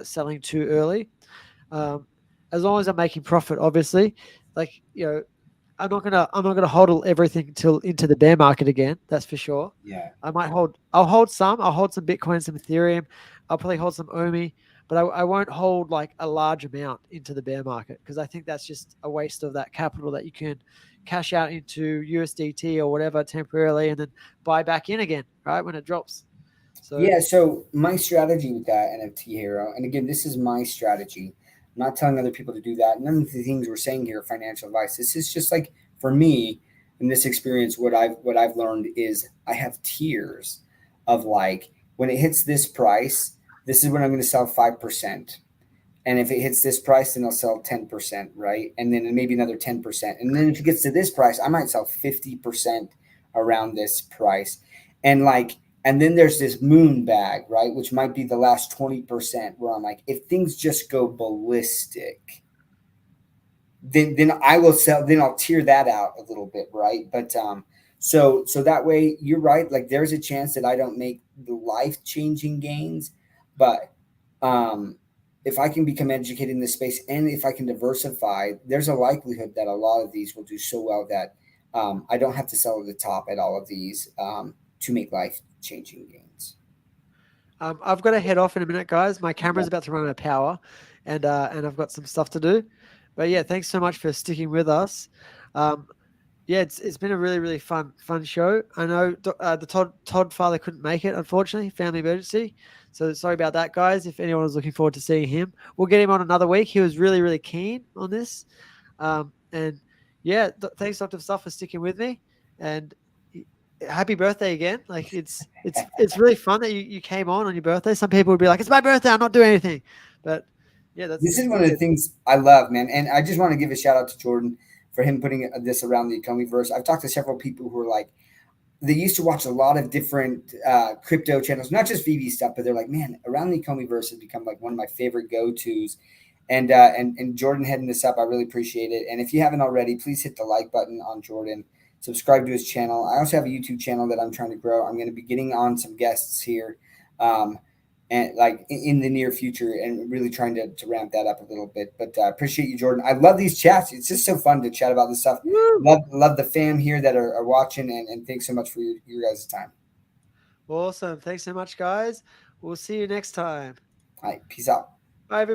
selling too early, as long as I'm making profit. Obviously, like I'm not gonna hold everything till into the bear market again. That's for sure. Yeah, I'll hold some Bitcoin, some Ethereum. I'll probably hold some Omi, but I won't hold like a large amount into the bear market because I think that's just a waste of that capital that you can cash out into USDT or whatever temporarily and then buy back in again, right, when it drops. So yeah. So my strategy with that NFT Hero, and again, this is my strategy. I'm not telling other people to do that. None of the things we're saying here are financial advice. This is just like for me in this experience. What I've learned is I have tiers of like when it hits this price, this is when I'm going to sell 5%. And if it hits this price, then I'll sell 10%, right? And then maybe another 10%. And then if it gets to this price, I might sell 50% around this price. And then there's this moon bag, right? Which might be the last 20% where I'm like, if things just go ballistic, then I will sell, then I'll tear that out a little bit, right? But so that way you're right. Like there's a chance that I don't make the life-changing gains, but if I can become educated in this space and if I can diversify, there's a likelihood that a lot of these will do so well that I don't have to sell at the top at all of these to make life-changing gains. I've got to head off in a minute, guys. My camera's about to run out of power, and I've got some stuff to do. But yeah, thanks so much for sticking with us. Yeah, it's been a really, really fun show. I know the Todd father couldn't make it, unfortunately, family emergency. So sorry about that, guys. If anyone was looking forward to seeing him, we'll get him on another week. He was really, really keen on this. And yeah, thanks, Dr. Stuff, for sticking with me. And happy birthday again. Like it's really fun that you came on your birthday. Some people would be like, it's my birthday, I'm not doing anything. But yeah, this is one of the things I love, man. And I just want to give a shout out to Jordan for him putting this around the EcomiVerse. I've talked to several people who are like, they used to watch a lot of different crypto channels, not just VeVe stuff, but they're like, man, around the EcomiVerse has become like one of my favorite go-tos. And Jordan heading this up, I really appreciate it. And if you haven't already, please hit the like button on Jordan. Subscribe to his channel. I also have a YouTube channel that I'm trying to grow. I'm going to be getting on some guests here, and like in the near future, and really trying to ramp that up a little bit. But appreciate you, Jordan. I love these chats. It's just so fun to chat about this stuff. Love the fam here that are watching, and thanks so much for your guys' time. Awesome. Thanks so much, guys. We'll see you next time. All right, peace out. Bye, everybody.